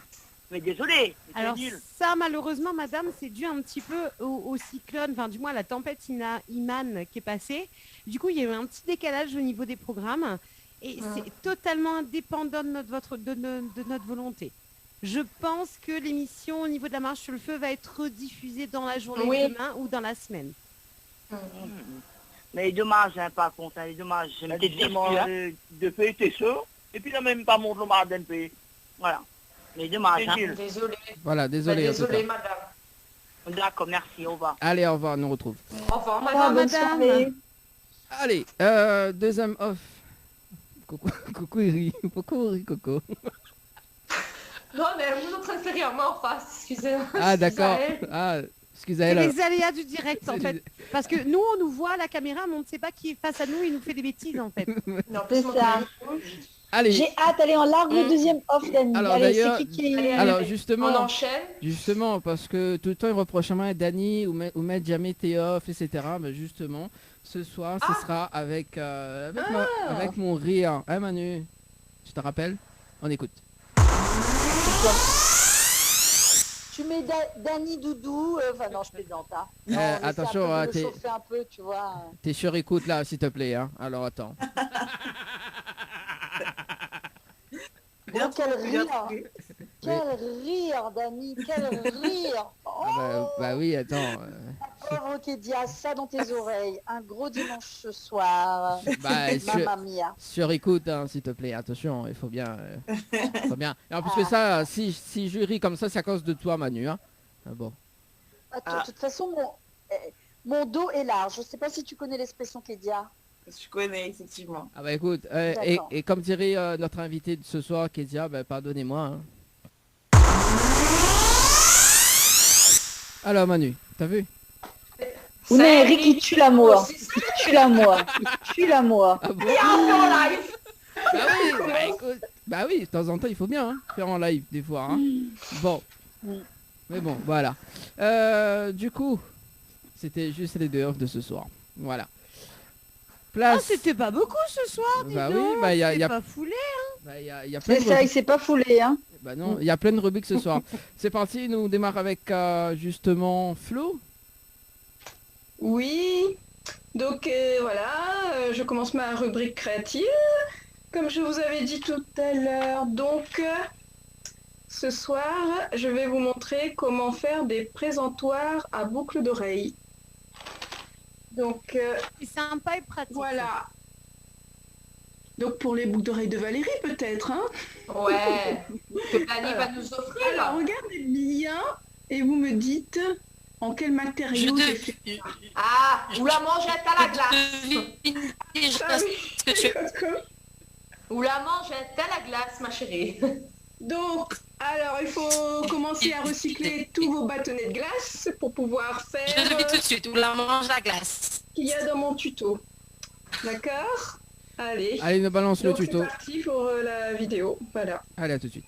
Mais désolé. c'est Alors nul. ça, malheureusement, madame, c'est dû un petit peu au cyclone, enfin du moins à la tempête Iman qui est passée. Du coup, il y a eu un petit décalage au niveau des programmes. Et c'est totalement indépendant de notre volonté. Je pense que l'émission au niveau de la marche sur le feu va être rediffusée dans la journée Oui. de demain ou dans la semaine. Mais dommage, hein, par contre, hein, dommage. Je m'étais déçu, hein. de fait était chaud, et puis il n'a même pas montré le Marden Pays. Voilà. Mais dommage, hein. Désolée. Voilà, désolé. en tout Désolée, cas. madame. D'accord, merci, au revoir. Allez, au revoir, on nous retrouve. Au revoir, Ah, madame. bonne soirée. Allez, deuxième off. Coco, il rit. Pourquoi il rit, Coco? Non, mais vous êtes en train de faire rire moi en face. Excusez-moi. Ah d'accord. Excusez-moi. Ah, C'est excusez-elle. les aléas du direct en fait. Parce que nous, on nous voit à la caméra, mais on ne sait pas qui est face à nous, il nous fait des bêtises en fait. Non, C'est ça. Allez. J'ai hâte, allez, en largue le deuxième off, Dany. Alors, Allez, d'ailleurs- c'est qui Allez, Alors allez. justement, On enchaîne. justement, parce que tout le temps il reproche à moi Dany ou mettre jamais tes off, etc. Mais justement, ce soir, ce sera avec avec mon rire. Hein Manu? Tu te rappelles? On écoute. Tu mets Dany Doudou, enfin non, je plaisante. Hein. Non, Euh, on essaie attention, un peu de t'es- le chauffer un peu, tu vois. T'es sur écoute là, s'il te plaît. Hein. Alors attends. Oh, quel rire. Quel rire, Dani, quel rire. Bah oui, attends. Pauvre Kédia, ça dans tes oreilles. Un gros dimanche ce soir. Bah, Mamma mia. sur écoute, hein, s'il te plaît, attention, il faut bien. Faut bien. Et en plus que ça, si je ris comme ça, c'est à cause de toi, Manu. Hein. Ah, bon. De toute façon, mon dos est large. Je sais pas si tu connais l'expression Kédia. Je connais, effectivement. Ah bah écoute, et comme dirait notre invité de ce soir, Kédia, bah, pardonnez-moi. Hein. Alors Manu, t'as vu? Mais Eric, il tue l'amour. Il tue l'amour. Il tue l'amour. Ah bon? live. Bah oui, de temps en temps, il faut bien hein, faire en live des fois. Hein. Bon. Mais bon, voilà. Du coup, c'était juste les 2 offres de ce soir. Voilà. Place... Ah, c'était pas beaucoup ce soir, dis bah donc. Oui, bah il y a pas foulé, hein. Bah, y a plein C'est ça, il s'est pas foulé, hein. Bah non, il y a plein de rubriques ce soir. C'est parti, nous démarre avec justement Flo. Oui, donc voilà, je commence ma rubrique créative. Comme je vous avais dit tout à l'heure, donc ce soir, je vais vous montrer comment faire des présentoirs à boucles d'oreilles. Donc, c'est sympa et pratique. Voilà. Donc pour les boucles d'oreilles de Valérie peut-être, hein? Ouais. Que Dani va nous offrir. Alors regardez bien et vous me dites en quel matériau c'est fait. Ah, ou la mangette à la glace. Ou la mangette à la glace, ma chérie. Donc, alors il faut commencer à recycler tous vos bâtonnets de glace pour pouvoir faire... Je devine tout de suite, ou la mange la glace. Qu'il y a dans mon tuto. D'accord? Allez. Allez, nous balance le Donc, tuto. C'est parti pour la vidéo. Voilà. Allez, à tout de suite.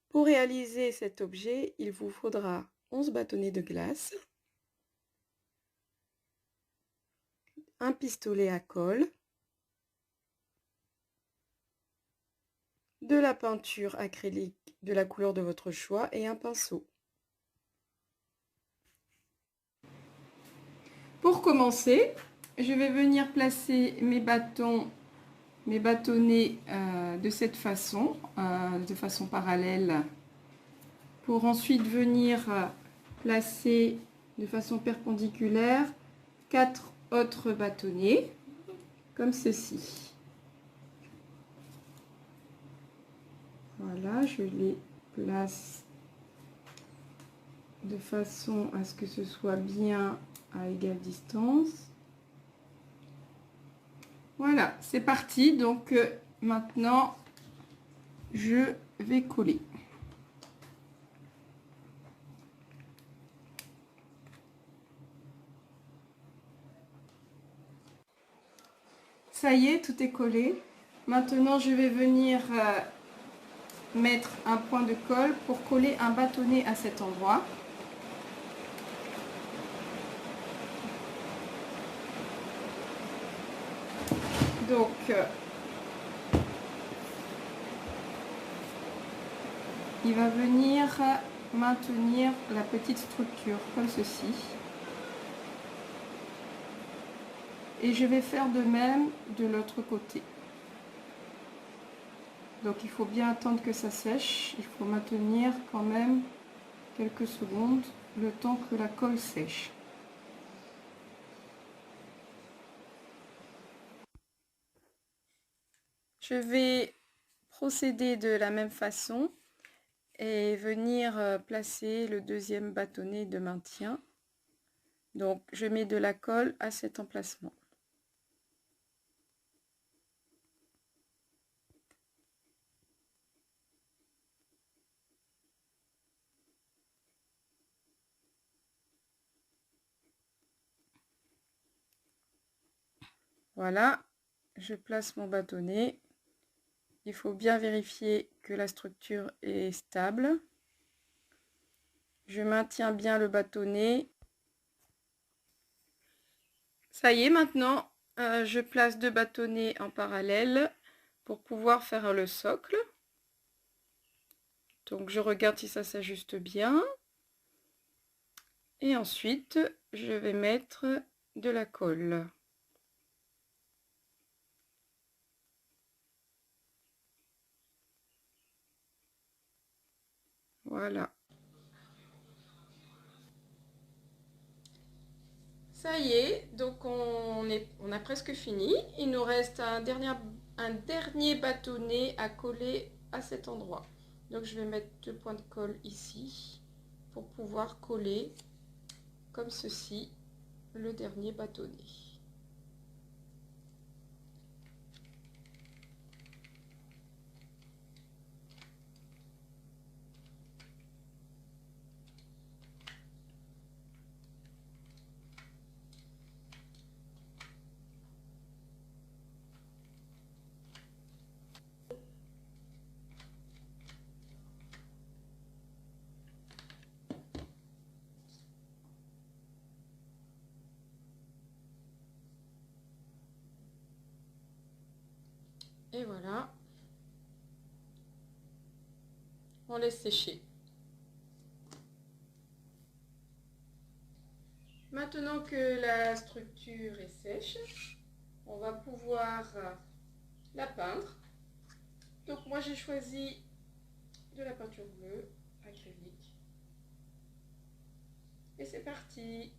Pour réaliser cet objet, il vous faudra 11 bâtonnets de glace, un pistolet à colle, de la peinture acrylique de la couleur de votre choix et un pinceau. Pour commencer, je vais venir placer mes bâtonnets de cette façon, de façon parallèle, pour ensuite venir placer de façon perpendiculaire 4 autres bâtonnets, comme ceci. Voilà, je les place de façon à ce que ce soit bien à égale distance. Voilà, c'est parti. Donc maintenant, je vais coller. Ça y est, tout est collé. Maintenant, je vais venir mettre un point de colle pour coller un bâtonnet à cet endroit. Donc, il va venir maintenir la petite structure comme ceci. Et je vais faire de même de l'autre côté. Donc il faut bien attendre que ça sèche. Il faut maintenir quand même quelques secondes le temps que la colle sèche. Je vais procéder de la même façon et venir placer le deuxième bâtonnet de maintien. Donc je mets de la colle à cet emplacement. Voilà, je place mon bâtonnet. Il faut bien vérifier que la structure est stable. Je maintiens bien le bâtonnet. Ça y est, maintenant, je place 2 bâtonnets en parallèle pour pouvoir faire le socle. Donc je regarde si ça s'ajuste bien. Et ensuite, je vais mettre de la colle. Voilà. Ça y est, donc on a presque fini. Il nous reste un dernier bâtonnet à coller à cet endroit. Donc je vais mettre 2 points de colle ici pour pouvoir coller comme ceci le dernier bâtonnet. Et voilà, on laisse sécher. Maintenant que la structure est sèche, on va pouvoir la peindre. Donc moi j'ai choisi de la peinture bleue acrylique. Et c'est parti!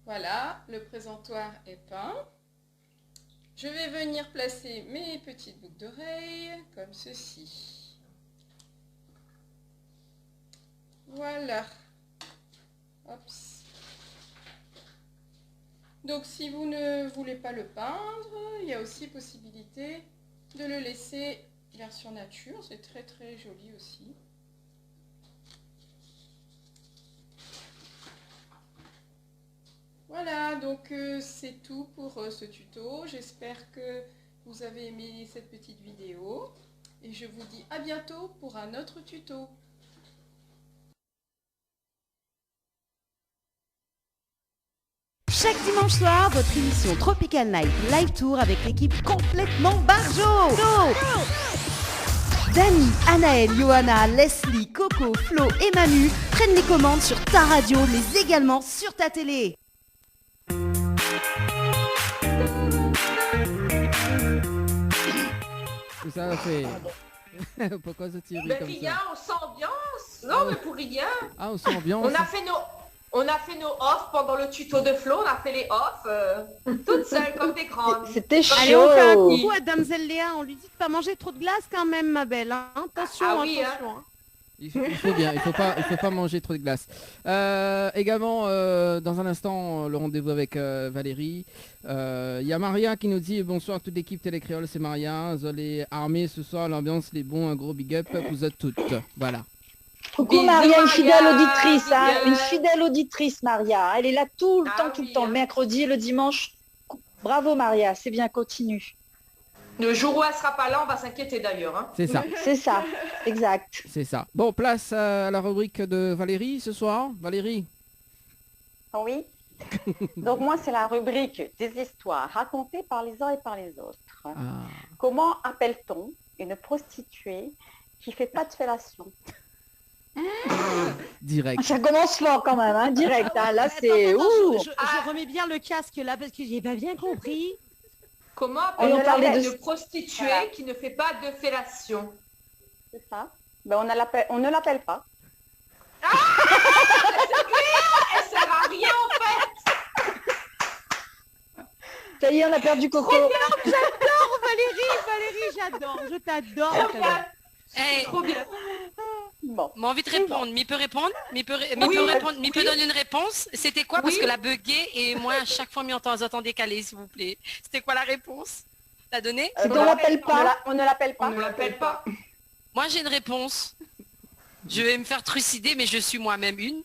Voilà, le présentoir est peint. Je vais venir placer mes petites boucles d'oreilles comme ceci. Voilà. Hops. Donc si vous ne voulez pas le peindre, il y a aussi possibilité de le laisser version nature. C'est très très joli aussi. Voilà, donc c'est tout pour ce tuto. J'espère que vous avez aimé cette petite vidéo. Et je vous dis à bientôt pour un autre tuto. Chaque dimanche soir, votre émission Tropical Night Live Tour avec l'équipe complètement barjo. Dani, Anaël, Johanna, Leslie, Coco, Flo et Manu prennent les commandes sur ta radio, mais également sur ta télé. Ça fait. Pourquoi ça tire comme Rien, ça? on s'ambiance. Non, mais pour rien. Ah, on s'ambiance. On a fait nos off pendant le tuto de Flo, on a fait les off toutes seules comme des grandes. C'était chaud. Allez, on fait un coucou à Damsel Léa, on lui dit de pas manger trop de glace quand même, ma belle. Hein. Attention, oui, attention. Hein. Il faut bien, il faut pas manger trop de glace. Également, dans un instant, le rendez-vous avec Valérie. Il y a Maria qui nous dit bonsoir à toute l'équipe Télécréole, c'est Maria. Vous allez armer ce soir, l'ambiance, les bons, un gros big up, vous êtes toutes. Voilà. Coucou Maria, une fidèle auditrice, hein, une fidèle auditrice Maria. Elle est là tout le temps, tout le temps, le mercredi et le dimanche. Bravo Maria, c'est bien, continue. Le jour où elle sera pas là, on va s'inquiéter d'ailleurs. Hein. C'est ça. C'est ça, exact. C'est ça. Bon, place à la rubrique de Valérie ce soir. Valérie. Oui. Donc moi, c'est la rubrique des histoires racontées par les uns et par les autres. Ah. Comment appelle-t-on une prostituée qui fait pas de fellation? Direct. Ça commence fort quand même, hein, direct. Hein. Là, c'est... Je remets bien le casque là parce que j'ai pas bien compris. Comment appelle-t-on une prostituée qui ne fait pas de fellation? C'est ça. Ben, on ne l'appelle pas. Ah, c'est clair, elle sert à rien en fait. Ça y est, on a perdu Coco. J'adore Valérie, j'adore. Je t'adore. Hey, trop bien. Bon. M'a envie de répondre. Mi peut répondre. Mi peut répondre. Mi peut donner une réponse. C'était quoi? Parce que la bugué et moi à chaque fois mis en temps décalé, s'il vous plaît. C'était quoi la réponse? T'as donné? On ne l'appelle pas. On ne l'appelle pas. On ne l'appelle pas. Moi j'ai une réponse. Je vais me faire trucider, mais je suis moi-même une.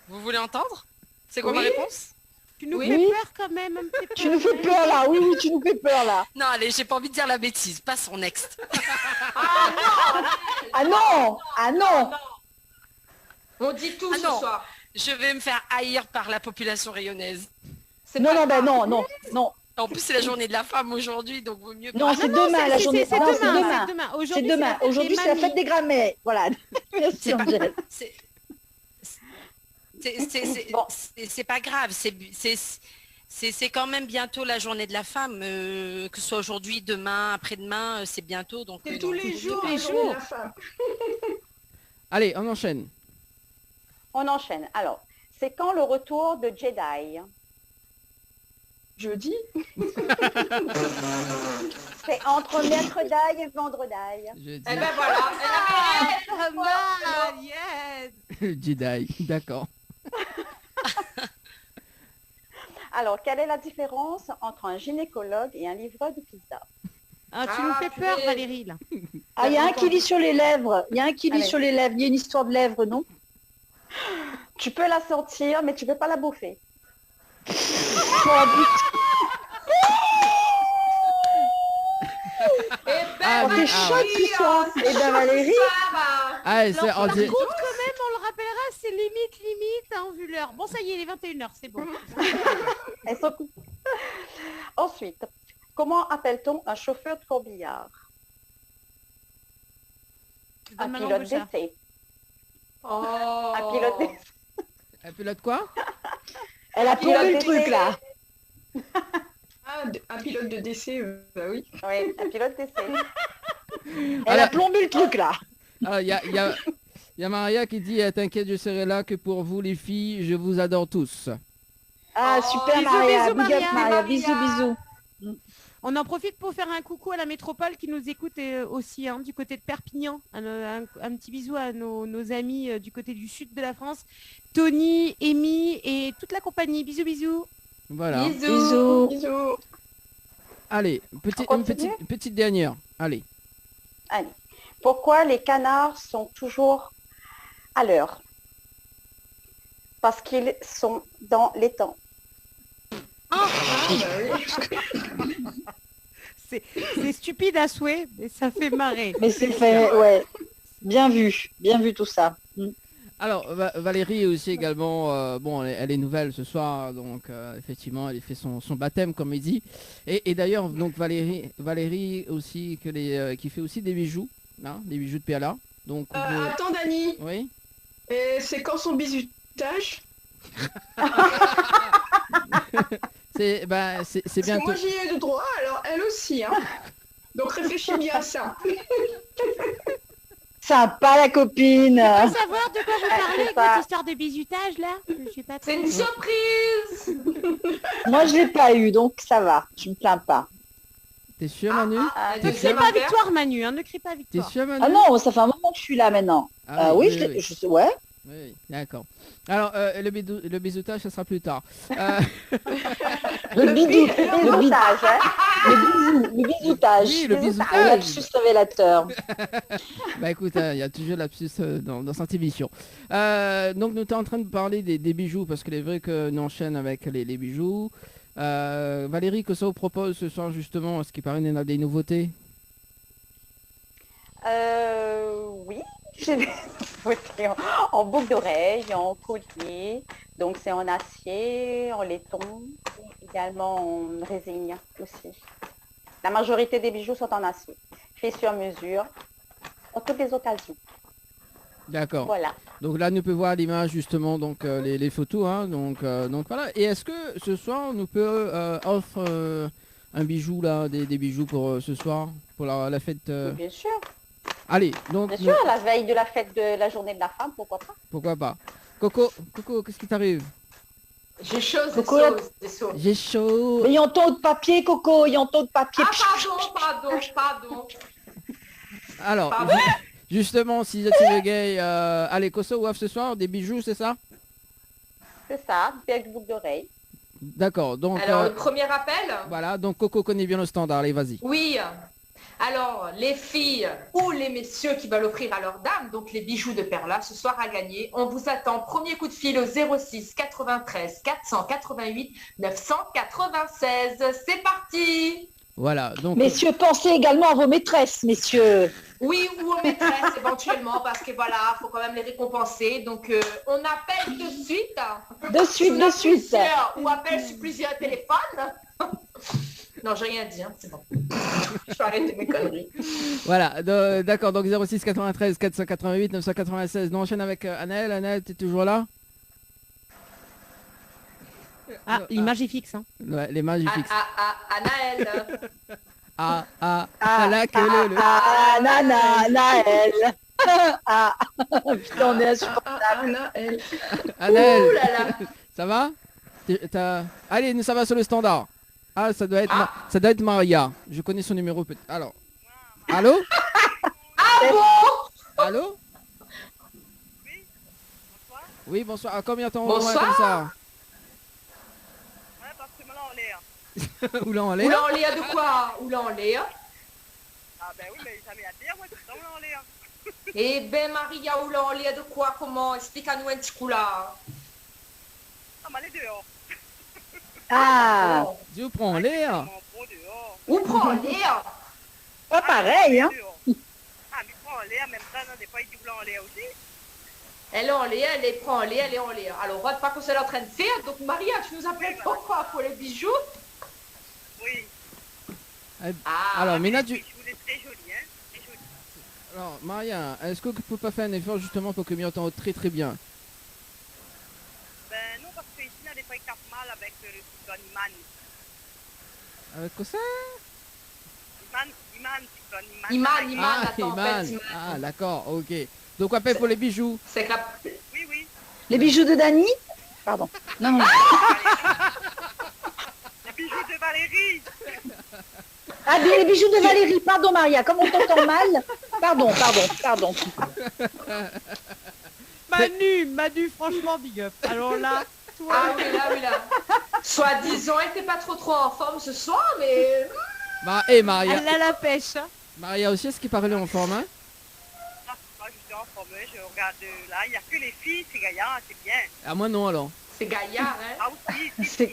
Vous voulez entendre? C'est quoi ma réponse? Tu nous fais peur quand même. Tu nous fais peur là, oui, tu nous fais peur là. Non, allez, j'ai pas envie de dire la bêtise. Passons next. Ah non. On dit tout Ah ce non. soir. Je vais me faire haïr par la population rayonnaise. Non, non, ben non, non, non. En plus, c'est la journée de la femme aujourd'hui, donc vaut mieux Non, c'est demain la journée. c'est Non, demain. C'est demain. Aujourd'hui, c'est la fête des grammaires. Voilà. C'est pas grave, c'est quand même bientôt la journée de la femme, que ce soit aujourd'hui, demain, après-demain, c'est bientôt. Donc C'est tous les jours, tous les la journée jours. de la femme. Allez, on enchaîne. On enchaîne. Alors, c'est quand le retour de Jedi? Jeudi. C'est entre mercredi et vendredi. Je dis Eh ben voilà. Pas mal, yes. Jedi, d'accord. Alors, quelle est la différence entre un gynécologue et un livreur de pizza? Ah, tu nous fais peur, Valérie, là. Ah, il y a un qui lit sur les lèvres. Il y a un qui lit Allez. sur les lèvres. Il y a une histoire de lèvres, non? Tu peux la sortir, mais tu peux pas la bouffer. Oh, t'es chaude ce soir. Eh ben Valérie. Ah, c'est Alors, on par dit- contre, quand même, on le rappellera, c'est limite, hein, vu l'heure. Bon, ça y est, il est 21h, c'est bon. Elles sont coupées. Ensuite, comment appelle-t-on un chauffeur de corbillard? Un Maman pilote Bouchard. d'essai. Oh. Un pilote d'essai. Un pilote quoi? Elle a Pilote plombé le d'essai. truc là. Ah, un pilote de décès, bah oui. Oui, un pilote d'essai. Elle a plombé le truc là. Alors, il y a Maria qui dit t'inquiète, je serai là que pour vous les filles, je vous adore tous. Ah, Oh, super bisous, Maria. bisous, Big up Maria. Maria. Bisous, bisous. On en profite pour faire un coucou à la métropole qui nous écoute aussi, hein, du côté de Perpignan. Un petit bisou à nos amis du côté du sud de la France. Tony, Amy et toute la compagnie. Bisous, bisous. Voilà. Bisous. Bisous. Allez, On une continue petite dernière. Allez. Allez. Pourquoi les canards sont toujours à l'heure? Parce qu'ils sont dans les temps. C'est stupide à souhait, mais ça fait marrer. Mais c'est fait, ouais. Bien vu tout ça. Alors, Valérie aussi également, bon, elle est nouvelle ce soir, donc effectivement, elle a fait son baptême, comme il dit. Et d'ailleurs, donc Valérie aussi, qui fait aussi des bijoux, hein, des bijoux de PLA. Donc, Attends, Dani. oui. C'est quand son bisutage? C'est Parce que bientôt. moi j'y ai le droit, alors elle aussi. Hein. Donc réfléchis bien à ça. Sympa la copine. Je peux savoir de quoi vous parlez avec pas- votre histoire de bisutage là? Je sais pas. C'est une surprise. Moi je l'ai pas eu, donc ça va. Je me plains pas. T'es sûr, Manu? Ah, Ne Deuxième crie pas affaire. victoire, Manu, hein, ne crie pas T'es victoire. sûr, Manu? Ah non, ça fait un moment que je suis là maintenant. Oui, ouais. Oui, d'accord. Alors, le bisoutage, ça sera plus tard. Le bidou, le Bisoutage, hein. le bisoutage. Oui, le bisoutage. Le lapsus révélateur. Bah écoute, il y a toujours lapsus dans cette émission. Donc nous étions en train de parler des bijoux, parce qu'il est vrai que nous enchaînons avec les bijoux. Valérie, que ça vous propose ce soir justement, ce qui paraît des nouveautés? Oui, j'ai des nouveautés en boucle d'oreille, en collier. Donc c'est en acier, en laiton, également en résine aussi. La majorité des bijoux sont en acier, faits sur mesure, pour toutes les occasions. D'accord. Voilà. Donc là, nous peut voir l'image justement, donc les photos, hein, donc voilà. Et est-ce que ce soir, nous peut offre un bijou là, des bijoux pour ce soir, pour la fête? Bien sûr. Allez, donc Bien sûr, la veille de la fête de la journée de la femme, pourquoi pas? pourquoi pas. Coco, qu'est-ce qui t'arrive? J'ai chaud, c'est Coco, chaud, c'est chaud. J'ai chaud. Mais il y a un ton de papier, Coco, il y a un ton de papier. Pardon. Alors, Pardon. justement, si tu es gay, allez, Koso ou ce soir, des bijoux, c'est ça? C'est ça, avec boucle d'oreille. D'accord, donc Alors, le premier appel. voilà, donc Coco connaît bien le standard, allez, vas-y. Oui. Alors, les filles ou les messieurs qui veulent offrir à leurs dames, donc les bijoux de Perla, ce soir à gagner, on vous attend. Premier coup de fil au 06 93 488 996. C'est parti. Voilà, donc... Messieurs, pensez également à vos maîtresses, messieurs. Oui, ou aux maîtresses éventuellement, parce que voilà, faut quand même les récompenser. Donc, on appelle de suite. De suite. Ou appelle sur plusieurs téléphones. Non, j'ai rien dit, hein, c'est bon. Je vais arrêter mes conneries. Voilà, d'accord, donc 06 93 488 996. On enchaîne avec Anaël. Anaël, t'es toujours là? Ah, l'image est fixe. Hein. Ouais, l'image est fixe. Anaël. La queue, Anaël. Ah, putain, on est insupportable. Anaël, Ouh là là. ça va? Allez, ça va sur le standard. Ah, ça doit être Maria. Je connais son numéro peut-être. Alors. Allô? Ah bon? Allô? Oui, bonsoir. À combien de temps Bonsoir. comme ça? Ouais, parce que maintenant on est. Oula en l'air. Oula en l'air de quoi? Oula en l'air. Ah ben oui, mais jamais à dire, moi, tout le temps on est. Eh ben Maria, oula en l'air de quoi? Comment? Explique-nous un petit coup là. Ah, mais elle est dehors. Ah, Dieu prend l'air. Où prend l'air? pas pareil, hein. Ah, mais prend en l'air, même ça, non, des fois il dit oula en l'air aussi. Elle est en l'air, elle est prend en l'air, elle est en l'air. Alors, on va pas qu'on soit en train de faire. Donc Maria, tu nous appelles pourquoi? Pour les bijoux? Oui. Alors, Mina, Je voulais très joli, hein. Très joli. Alors, Maria, est-ce que tu peux pas faire un effort justement pour que Mia t'entende très très bien? Ben non, parce que ici, des fois il tape mal avec le cyclone Iman. Avec quoi ça? Iman, Ah, la tempête. Iman. Ah, d'accord, ok. Donc, on appelle pour les bijoux. C'est que la... Oui, oui. Les bijoux de Dany? Pardon. Non. Les bijoux de Valérie. Ah, les bijoux de Valérie. Pardon, Maria. Comme on t'entend mal. Pardon. Manu, franchement, big up. Alors là, toi... Ah oui, là. Soi-disant, elle était pas trop en forme ce soir, mais... Maria. Elle a la pêche. Hein. Maria aussi, est-ce qu'il parlait en forme, hein? Moi, je suis en forme, je regarde là, il n'y a que les filles, c'est gaillard, c'est bien. Ah, moi non, alors. C'est gaillard, hein? Ah oui, si.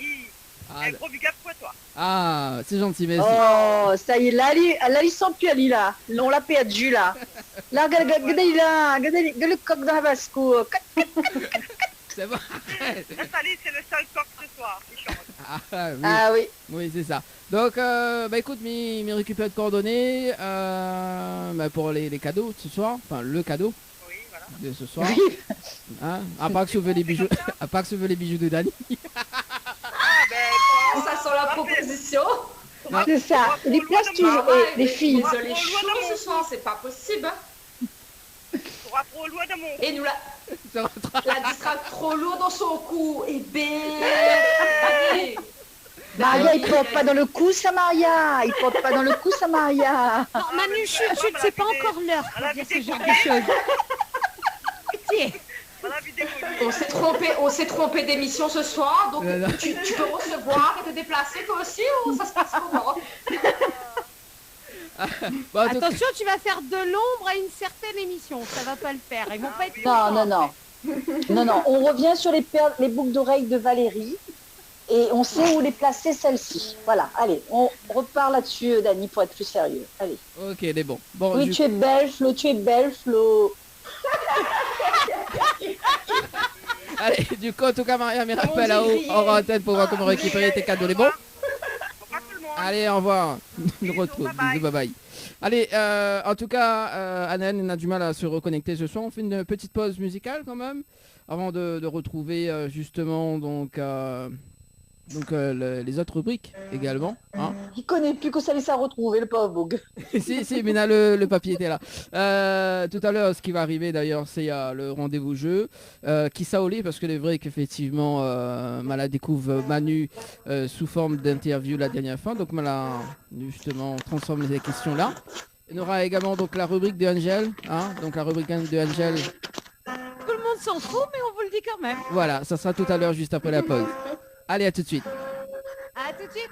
Un gros big up pour toi. Ah, c'est gentil, merci. Oh, ça y est, là, elle sent plus, elle là. On l'a perdu, là. Là, regarde le coq dans la vasco. C'est bon. Nathalie, c'est le seul coq ce soir, il chante. Oui. Ah oui. Oui, c'est ça. Donc, écoute, mi récupère de coordonnées pour les cadeaux de ce soir. Enfin, le cadeau de ce soir. Oui. Hein, à part que je veux les bijoux, les bijoux de Dany. Ça sent la proposition. C'est ça. Les places toujours, les filles. Désolé, chaud ce soir, c'est pas possible. Trop loin de mon... Et nous la distract trop lourd dans son cou. Et Maria, il porte pas dans le cou, ça, Maria. Il porte pas dans le cou, ça, Maria. Non, Manu, chut, c'est pas encore l'heure pour dire ce genre de choses. Pitié. On s'est trompé d'émission ce soir, donc tu peux recevoir et te déplacer toi aussi ou ça se passe comment? Attention, tu vas faire de l'ombre à une certaine émission, ça va pas le faire. Ils vont pas être Non, on revient sur les boucles d'oreilles de Valérie et on sait où les placer celles-ci. Voilà, allez, on repart là-dessus, Dany, pour être plus sérieux. Allez. Ok, c'est bon. Oui, tu es belle, Flo. Allez, du coup, en tout cas, Maria me rappelle là-haut, hors antenne pour voir comment récupérer tes cadeaux, les bons. Allez, au revoir. Nous retrouve. Bisous, bye bye. Allez, en tout cas, Anaël a du mal à se reconnecter ce soir. On fait une petite pause musicale quand même, avant de retrouver justement les autres rubriques également. Hein. Il connaît plus que ça laisse à retrouver, le pauvre Boug. si, mais là, le papier était là. Tout à l'heure, ce qui va arriver d'ailleurs, c'est le rendez-vous jeu qui s'aolé, parce que c'est vrai qu'effectivement, Mala découvre Manu sous forme d'interview la dernière fois. Donc Mala, justement, transforme les questions là. Il y aura également donc la rubrique de Angel. Hein, donc la rubrique de Angel. Tout le monde s'en fout, mais on vous le dit quand même. Voilà, ça sera tout à l'heure, juste après la pause. Allez, à tout de suite. À tout de suite.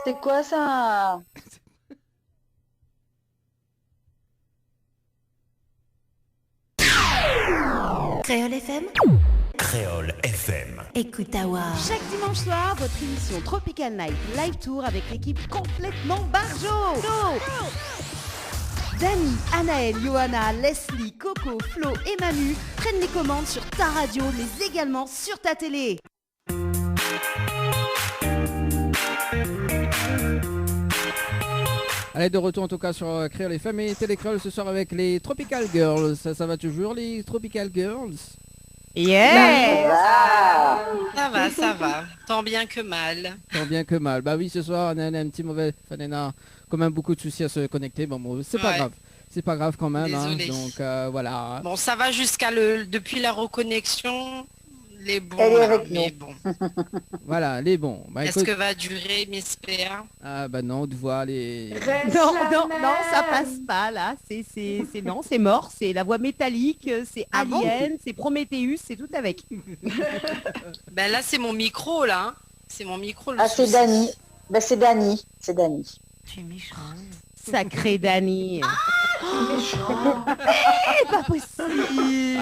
C'est quoi ça? Créole FM. Créole FM. Écoute Awa. Chaque dimanche soir, votre émission Tropical Night Live Tour avec l'équipe complètement Barjo. Dani, Anaël, Johanna, Leslie, Coco, Flo et Manu prennent les commandes sur ta radio, mais également sur ta télé. Allez, de retour en tout cas sur Créole FM et Télécréole ce soir avec les Tropical Girls. Ça va toujours les Tropical Girls? Yeah. Ça va. Tant bien que mal. Tant bien que mal. Bah oui, ce soir, on a un petit mauvais... Enfin, on a quand même beaucoup de soucis à se connecter. Bon, c'est pas grave. C'est pas grave quand même. Désolé. Donc, voilà. Bon, ça va jusqu'à depuis la reconnexion. Les bons, Elle est avec mais nous. bon. Voilà, les bons. Bah, Est-ce écoute... que va durer, Miss-PA? Ah bah non, de voir les... Non, ça passe pas là. C'est mort. C'est la voix métallique, c'est Alien, c'est Prometheus, c'est tout avec. Ben là, c'est mon micro là. Hein. C'est mon micro. Ah, c'est Dani. Ben, c'est Dani. Tu es méchant. Sacré Dani. Pas possible.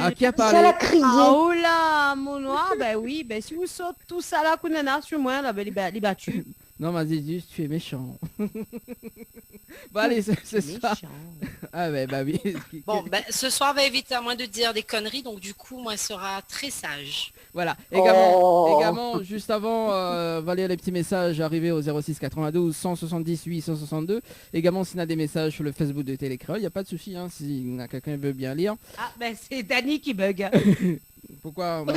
Ah, qui a parlé? Ça l'a crié. Ah, oh là, mon noir, ben oui, ben si vous sautez tout ça là, Kounana, sur moi, là, ben les battus. Non, vas-y, juste, tu es méchant. Bon, allez, c'est ça. Ah, bah oui. Bon, ben, ce soir va éviter à moins de dire des conneries, donc du coup, moi, sera très sage. Voilà. Également, juste avant, on va lire les petits messages arrivés au 06 92 170 862. Également, s'il y a des messages sur le Facebook de Télécréole, il n'y a pas de souci, hein, si quelqu'un veut bien lire. Ah, ben c'est Dani qui bug. Pourquoi moi,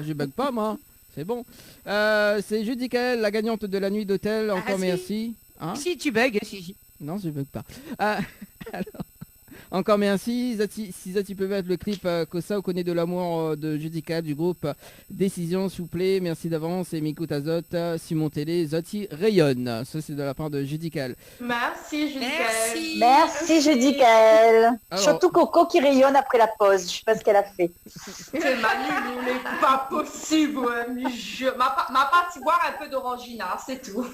je bug pas, moi. C'est bon. C'est Judicaël, la gagnante de la nuit d'hôtel. Encore merci. Hein? Si tu bugs, si. Non, je bug pas. Alors, encore merci. Si Zati peut mettre le clip Kosa, on connaît de l'amour de Judicaël du groupe Décision, s'il vous plaît. Merci d'avance. Et Miku Tazot, Simon Télé, Zati rayonne. Ça, c'est de la part de Judicaël. Merci, Judicaël. Merci, Judicaël. Alors- Surtout Coco qui rayonne après la pause. Je sais pas ce qu'elle a fait. C'est Manu, il n'est pas possible. Ouais, mais ma partie boire un peu d'orangina, c'est tout.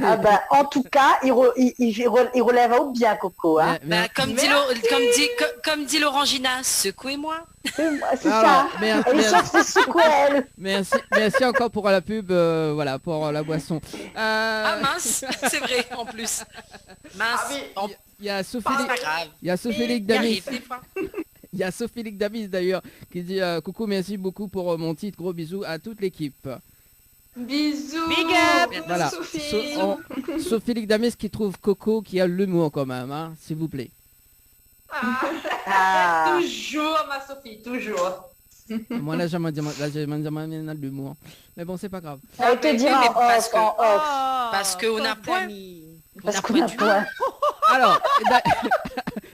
Ah ben, en tout cas, il relève au bien, Coco. Hein. Ben, comme dit Laurangina, secouez-moi. C'est Alors, ça. merci, Elle est sur ses sequelles. merci encore pour la pub, voilà, pour la boisson. Ah mince, c'est vrai en plus. Mince. Il y a Sophie, Pas grave. il y a Sophie Ligue Il Damis. arrive des fois. Il y a Sophie Ligue Damis d'ailleurs qui dit coucou, merci beaucoup pour mon titre, gros bisous à toute l'équipe. Bisous. Big up. Voilà. Sophie. Sophie Ligue Damis qui trouve Coco qui a l'humour quand même, hein, s'il vous plaît. Ah. Toujours, ma Sophie, toujours. Moi là j'aimerais dire de l'humour. Mais bon, c'est pas grave. Elle te dira en off, en off. Parce qu'on a point. Parce qu'on a point.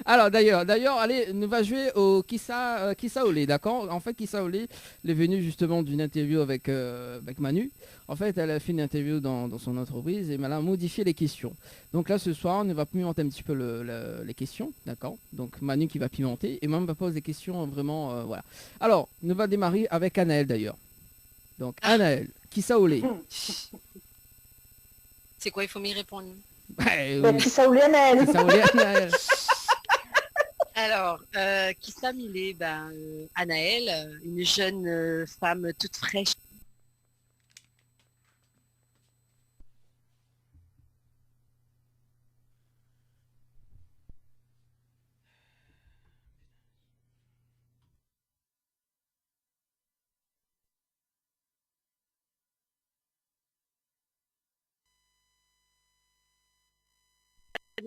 Alors d'ailleurs, allez, nous va jouer au Kissa Olé, d'accord? En fait, Kissa Olé, elle est venue justement d'une interview avec Manu. En fait, elle a fait une interview dans son entreprise et elle a modifié les questions. Donc là, ce soir, on va pimenter un petit peu les questions, d'accord? Donc Manu qui va pimenter et moi, on va poser des questions vraiment, voilà. Alors, nous va démarrer avec Anaël d'ailleurs. Donc Anaël, Kissa Olé. C'est quoi, il faut m'y répondre? Kissa Olé, Anaël. Kissa Olé, Anaël. Alors, qui ça Milé? Anaël, une jeune femme toute fraîche.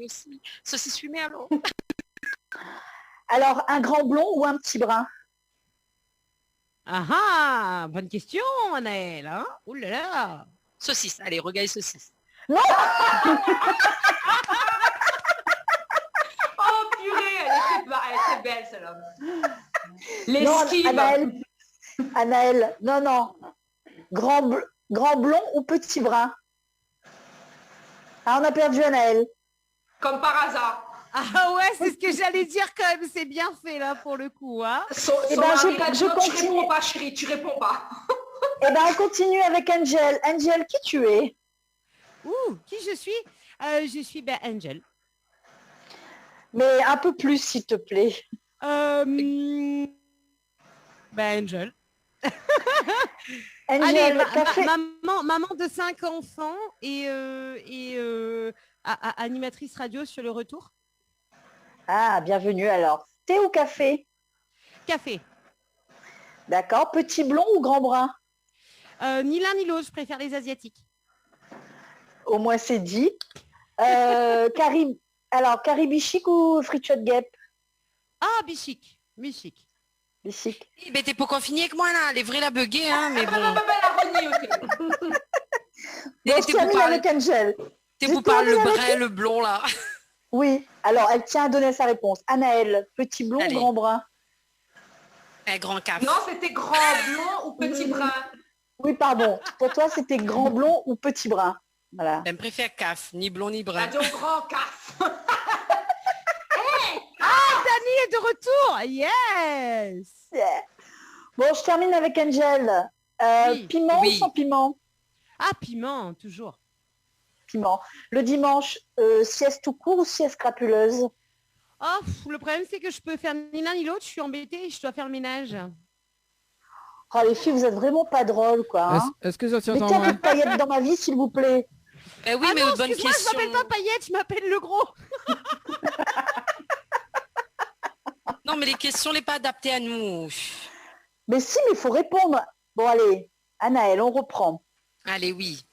Aussi. Saucisse fumée alors. Alors, un grand blond ou un petit brun? Ah ah, bonne question, Anaël. Hein, ouh là là. Saucisse, allez, regarde saucisse. Non. Oh purée, elle était belle celle-là. Non, Anaël, non. Grand blond ou petit brun? Ah, on a perdu Anaël. Comme par hasard. Ah ouais, c'est ce que j'allais dire quand même, c'est bien fait là pour le coup. Hein. Eh ben, je continue. Tu réponds pas, chérie, tu réponds pas. Eh ben, on continue avec Angel. Angel, qui tu es? Qui je suis? Je suis Angel. Mais un peu plus, s'il te plaît. Angel. Angel, Allez, café. maman de 5 enfants et animatrice radio sur le retour. Ah, bienvenue alors. Thé ou café? Café. D'accord. Petit blond ou grand brun? Ni l'un ni l'autre, je préfère les asiatiques. Au moins c'est dit. Carrie Bichic ou Fritchot Gap? Ah, Bichic. Bichic. Bichic. Mais t'es pas confiné avec moi là, les vrais la buguée, hein, mais bon. Bon, je termine avec Angel. T'es pour parler le brun, le blond là. Oui, alors elle tient à donner sa réponse. Anaël, petit blond ou grand brun? Un grand café. Non, c'était grand blond ou petit brun. Oui, pardon. Pour toi, c'était grand blond ou petit brun? Voilà. Elle me préfère caf, ni blond ni brun. Radio grand caf. Ah, Dani est de retour. Yes. Yeah. Bon, je termine avec Angel. Oui. Piment ou sans piment? Ah, piment, toujours. Piment. Le dimanche, sieste tout court ou sieste crapuleuse? Oh, le problème, c'est que je peux faire ni l'un ni l'autre. Je suis embêtée et je dois faire le ménage. Oh, les filles, vous êtes vraiment pas drôles, quoi. Hein. Est-ce que ça tient Mettez un peu de paillettes dans ma vie, s'il vous plaît. Eh oui, ah mais non, bonne excuse-moi, question. je m'appelle pas Paillette, je m'appelle Le Gros. Non, mais les questions n'est pas adaptées à nous. Mais si, mais il faut répondre. Bon, allez, Anaël, on reprend. Allez, oui.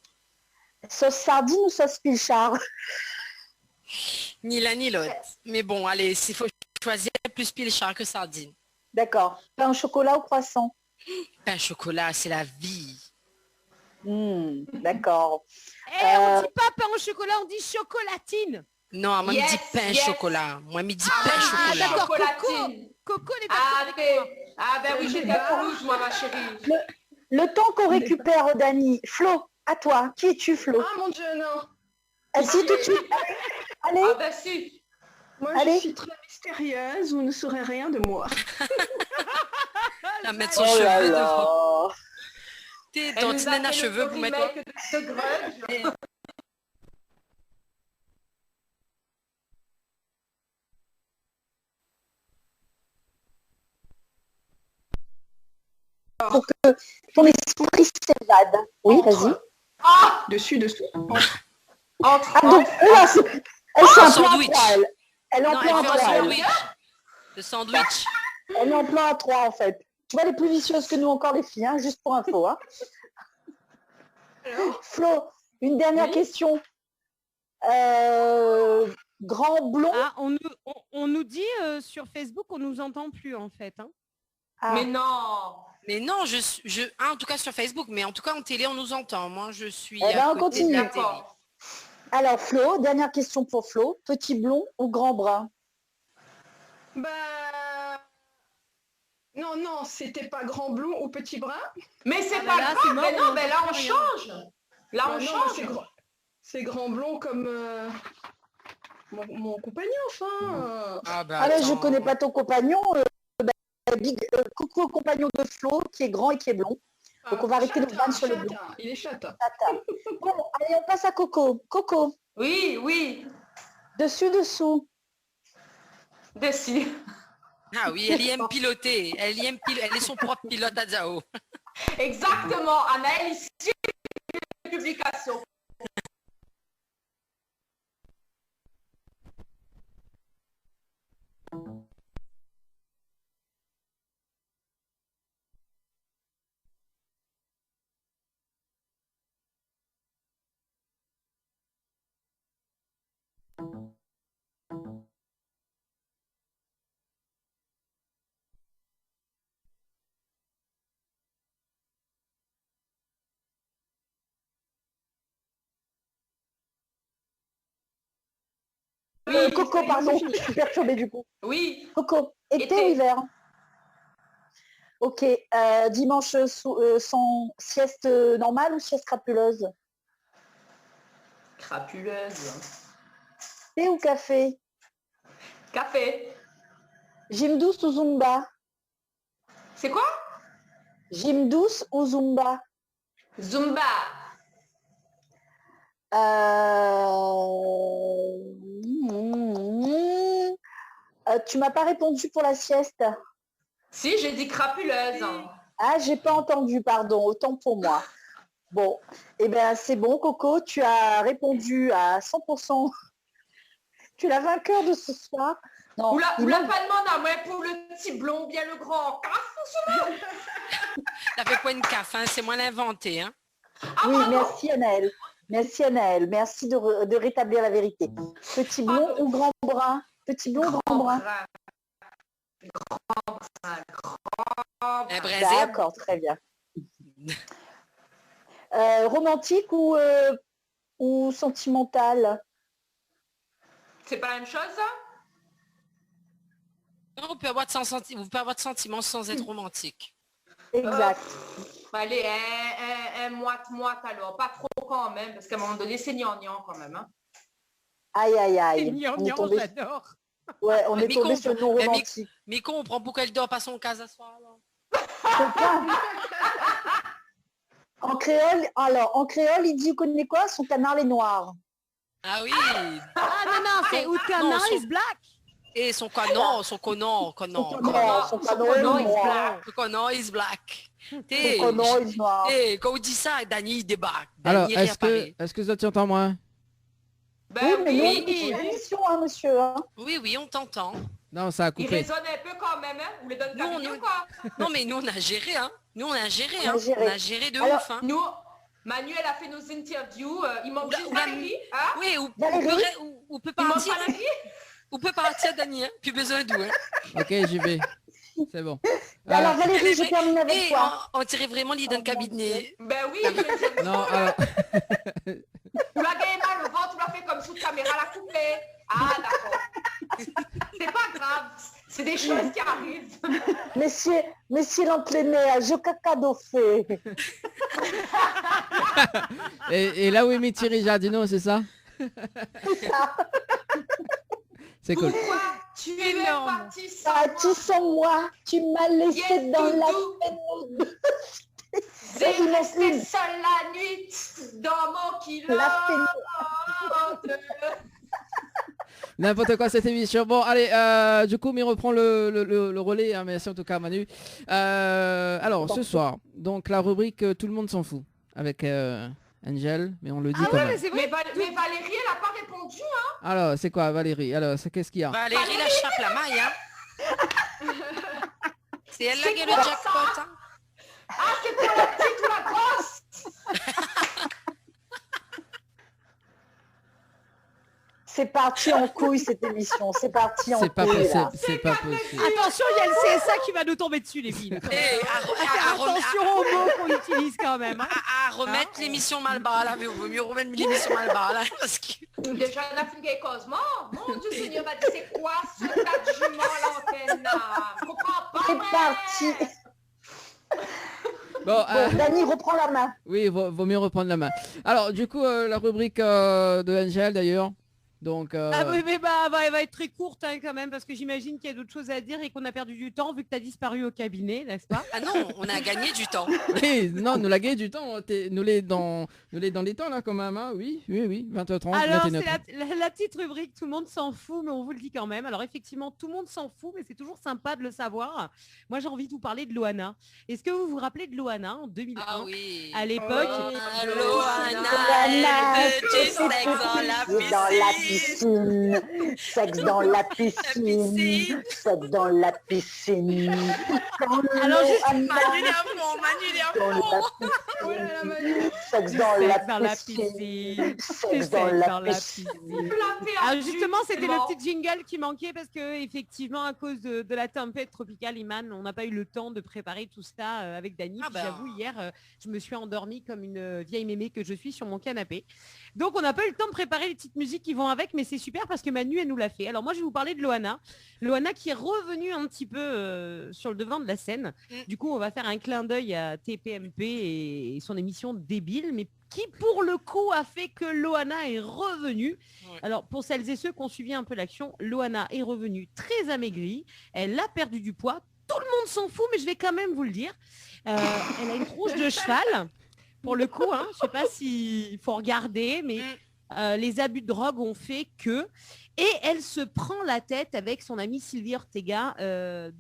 Sauce sardine ou sauce pilchard? Ni l'un ni l'autre. Mais bon, allez, s'il faut choisir, plus pilchard que sardine. D'accord. Pain au chocolat ou croissant? Pain au chocolat, c'est la vie. D'accord. On dit pas pain au chocolat, on dit chocolatine. Non, moi, me dit pain chocolat. Moi, me dit pain chocolat. D'accord, Coco n'est pas ben oui, j'étais à Toulouse, moi, ma chérie. Le temps qu'on récupère, Dani. Flo, à toi. Qui es-tu, Flo? Ah mon Dieu, non. Assis tout de suite. Allez. Ah ben si. Moi, Allez. je suis très mystérieuse, vous ne saurez rien de moi. La mettre son Oh là cheveu là. devant. T'es Elle dans nous tes a nanas fait cheveux le pour mettre. remake de Grudge. Pour que ton esprit s'évade. Oui, vas-y. Ah, Dessus, dessous. Ah donc, oula, elle s'est en plan à sandwich. 3, elle. Elle est en Non, plan à elle fait 3, un elle. sandwich. Le sandwich. Elle est en plan à 3, en fait. Tu vois, les plus vicieuses que nous encore, les filles, hein, juste pour info. Hein. Flo, une dernière question. Grand blond. Ah, on nous dit sur Facebook qu'on nous entend plus en fait. Hein. Ah. Mais non. Mais non, en tout cas sur Facebook, mais en tout cas en télé, on nous entend. Moi, je suis Eh ben, à on côté de continue. la télé. Alors, Flo, dernière question pour Flo. Petit blond ou grand brun? Bah... Non, c'était pas grand blond ou petit brun. Mais c'est Ah, pas là, grave. c'est mort, Mais non, on mais là, on fait rien. change. Là, Bah on non, change. c'est grand blond comme mon compagnon, enfin. Ah bah Ah, mais je attends. connais pas ton compagnon. Coucou au compagnon de Flo, qui est grand et qui est blond. Donc, on va arrêter nos vannes sur le blond. Il est châtain. Bon, allez, on passe à Coco. Coco, Oui. dessus, dessous. Dessus. Ah oui, elle y aime piloter. Elle est son propre pilote à Zao. Exactement. Anaël, ici, publication. Coco, pardon, je suis perturbée du coup. Oui. Coco, été Été. ou hiver? Ok, dimanche sans sieste normale ou sieste crapuleuse? Crapuleuse. Thé ou café? Café. Gym douce ou Zumba? C'est quoi? Gym douce ou Zumba? Zumba. Tu m'as pas répondu pour la sieste. Si, j'ai dit crapuleuse. Ah, j'ai pas entendu, pardon, autant pour moi. Bon, eh bien c'est bon, Coco, tu as répondu à 100%. Tu es la vainqueur de ce soir. Non, Oula, il oula, manque- pas demandé à moi pour le petit blond, bien le grand. Ça fait quoi une CAF, hein? C'est moi l'inventé, hein? Oui, merci Anaël. Merci Anaël. Merci de rétablir la vérité. Petit blond ou grand brun? Petit blond ou grand brun? Un brésil. D'accord, très bien. Romantique ou sentimental? C'est pas la même chose, ça? Non, vous pouvez avoir de sentiments sans être romantique. Exact. Allez, un moite alors. Pas trop quand même, parce qu'à un moment donné, c'est gnangnan quand même. Hein. Aïe, aïe, aïe. C'est On est gnangnan, tombé... j'adore. Ouais, on est tombé sur le non romantique. Mais comprend pourquoi elle dort pas son cas à soir. En créole, en créole, il dit, vous connaissez quoi? Son canard les noirs. Ah oui. Ah non, c'est ou canard is black. Et son canon is black. Et quand on dit ça, Dany débarque. Alors, est-ce que ça t'entend moi? Oui, mais nous, on est une émission, hein, monsieur. Hein. Oui, on t'entend. Non, ça a Il coupé. résonne un peu quand même, hein. Vous les donnez pas bien, quoi. Non, mais nous, on a géré, hein. On a géré de Alors, ouf, hein. Nous, Manu, elle a fait nos interviews. Il manque juste Valérie, hein. Oui, ou peut partir. On peut partir, Dany, hein. Plus besoin d'où, hein. Ok, j'y vais. C'est bon. Alors Valérie, je termine avec toi. On tirait vraiment l'idée d'un cabinet. Ben oui. Non, alors... Tu l'as gagné mal le ventre, tu l'as fait comme sous caméra, la coupé. Ah, d'accord. C'est pas grave. C'est des choses qui arrivent. Messieurs l'entraîneur, je cacado fait. et là où est mis Thierry Jardino, c'est ça? C'est cool. Pourquoi tu es parti sans parti sans moi? Tu m'as laissé dans la pénombre. J'ai resté seule la nuit dans mon kilo. N'importe quoi cette émission. Bon, allez, du coup, mais reprend le relais. Hein, merci en tout cas, Manu. Alors, ce soir, donc la rubrique Tout le monde s'en fout avec Angel, mais on le dit quand même. Mais Valérie, elle n'a pas répondu. Hein. Alors, c'est quoi, Valérie? Alors, qu'est-ce qu'il y a? Valérie la chape la maille, hein. C'est elle là qui est le jackpot, hein. Ah, c'est pour la petite ou la grosse? C'est parti en couille cette émission. C'est parti en couille. C'est pas possible. Attention, il y a le CSA qui va nous tomber dessus, les filles. Attention aux mots qu'on utilise quand même. Hein. À remettre l'émission Malbar là, mais il vaut mieux remettre l'émission Malbar là. Parce que... Déjà, on a fait une cosmo. Mon Dieu Seigneur, m'a dit c'est quoi ce tas de jument à l'antenne là? Je comprends pas. C'est parti. Bon, Dany, reprends la main. Oui, vaut mieux reprendre la main. Alors, du coup, la rubrique de Angel d'ailleurs. Donc, Ah oui, mais elle va être très courte hein, quand même, parce que j'imagine qu'il y a d'autres choses à dire et qu'on a perdu du temps vu que tu as disparu au cabinet, n'est-ce pas? Ah non, on a gagné du temps. Oui, non, nous l'a gagné du temps. Nous l'est dans les temps là quand même. Hein. Oui, 20h30. Alors, 21h30. c'est la petite rubrique, tout le monde s'en fout, mais on vous le dit quand même. Alors effectivement, tout le monde s'en fout, mais c'est toujours sympa de le savoir. Moi, j'ai envie de vous parler de Loana. Est-ce que vous vous rappelez de Loana en 2001? Ah oui. À l'époque. Loana, tu sexe dans la piscine. Sexe dans la piscine. Sexe dans la piscine. Alors, Manu Sexe dans la piscine. Sexe dans la piscine. Alors justement, c'était le petit jingle qui manquait parce que effectivement, à cause de la tempête tropicale Iman, on n'a pas eu le temps de préparer tout ça avec Dany. J'avoue, hier, je me suis endormie comme une vieille mémé que je suis sur mon canapé. Donc, on n'a pas eu le temps de préparer les petites musiques qui vont avec, mais c'est super parce que Manu, elle nous l'a fait. Alors moi, je vais vous parler de Loana. Loana qui est revenue un petit peu sur le devant de la scène. Du coup, on va faire un clin d'œil à TPMP et son émission débile, mais qui pour le coup a fait que Loana est revenue. Ouais. Alors pour celles et ceux qui ont suivi un peu l'action, Loana est revenue très amaigrie. Elle a perdu du poids. Tout le monde s'en fout, mais je vais quand même vous le dire. Elle a une tronche de cheval. Pour le coup, hein, je sais pas s'il faut regarder, mais les abus de drogue ont fait que... Et elle se prend la tête avec son amie Sylvie Ortega, la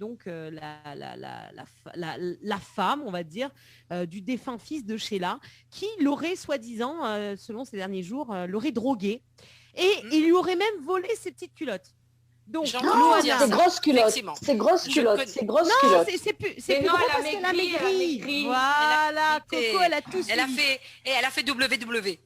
femme, on va dire, du défunt fils de Sheila, qui l'aurait, soi-disant, selon ces derniers jours, l'aurait droguée. Et il lui aurait même volé ses petites culottes. Donc, c'est grosse culotte. C'est grosse culotte. C'est grosse culotte. culotte. C'est plus gros parce qu'elle a maigri. Voilà, Coco, elle a tout suivi. Elle a fait WW.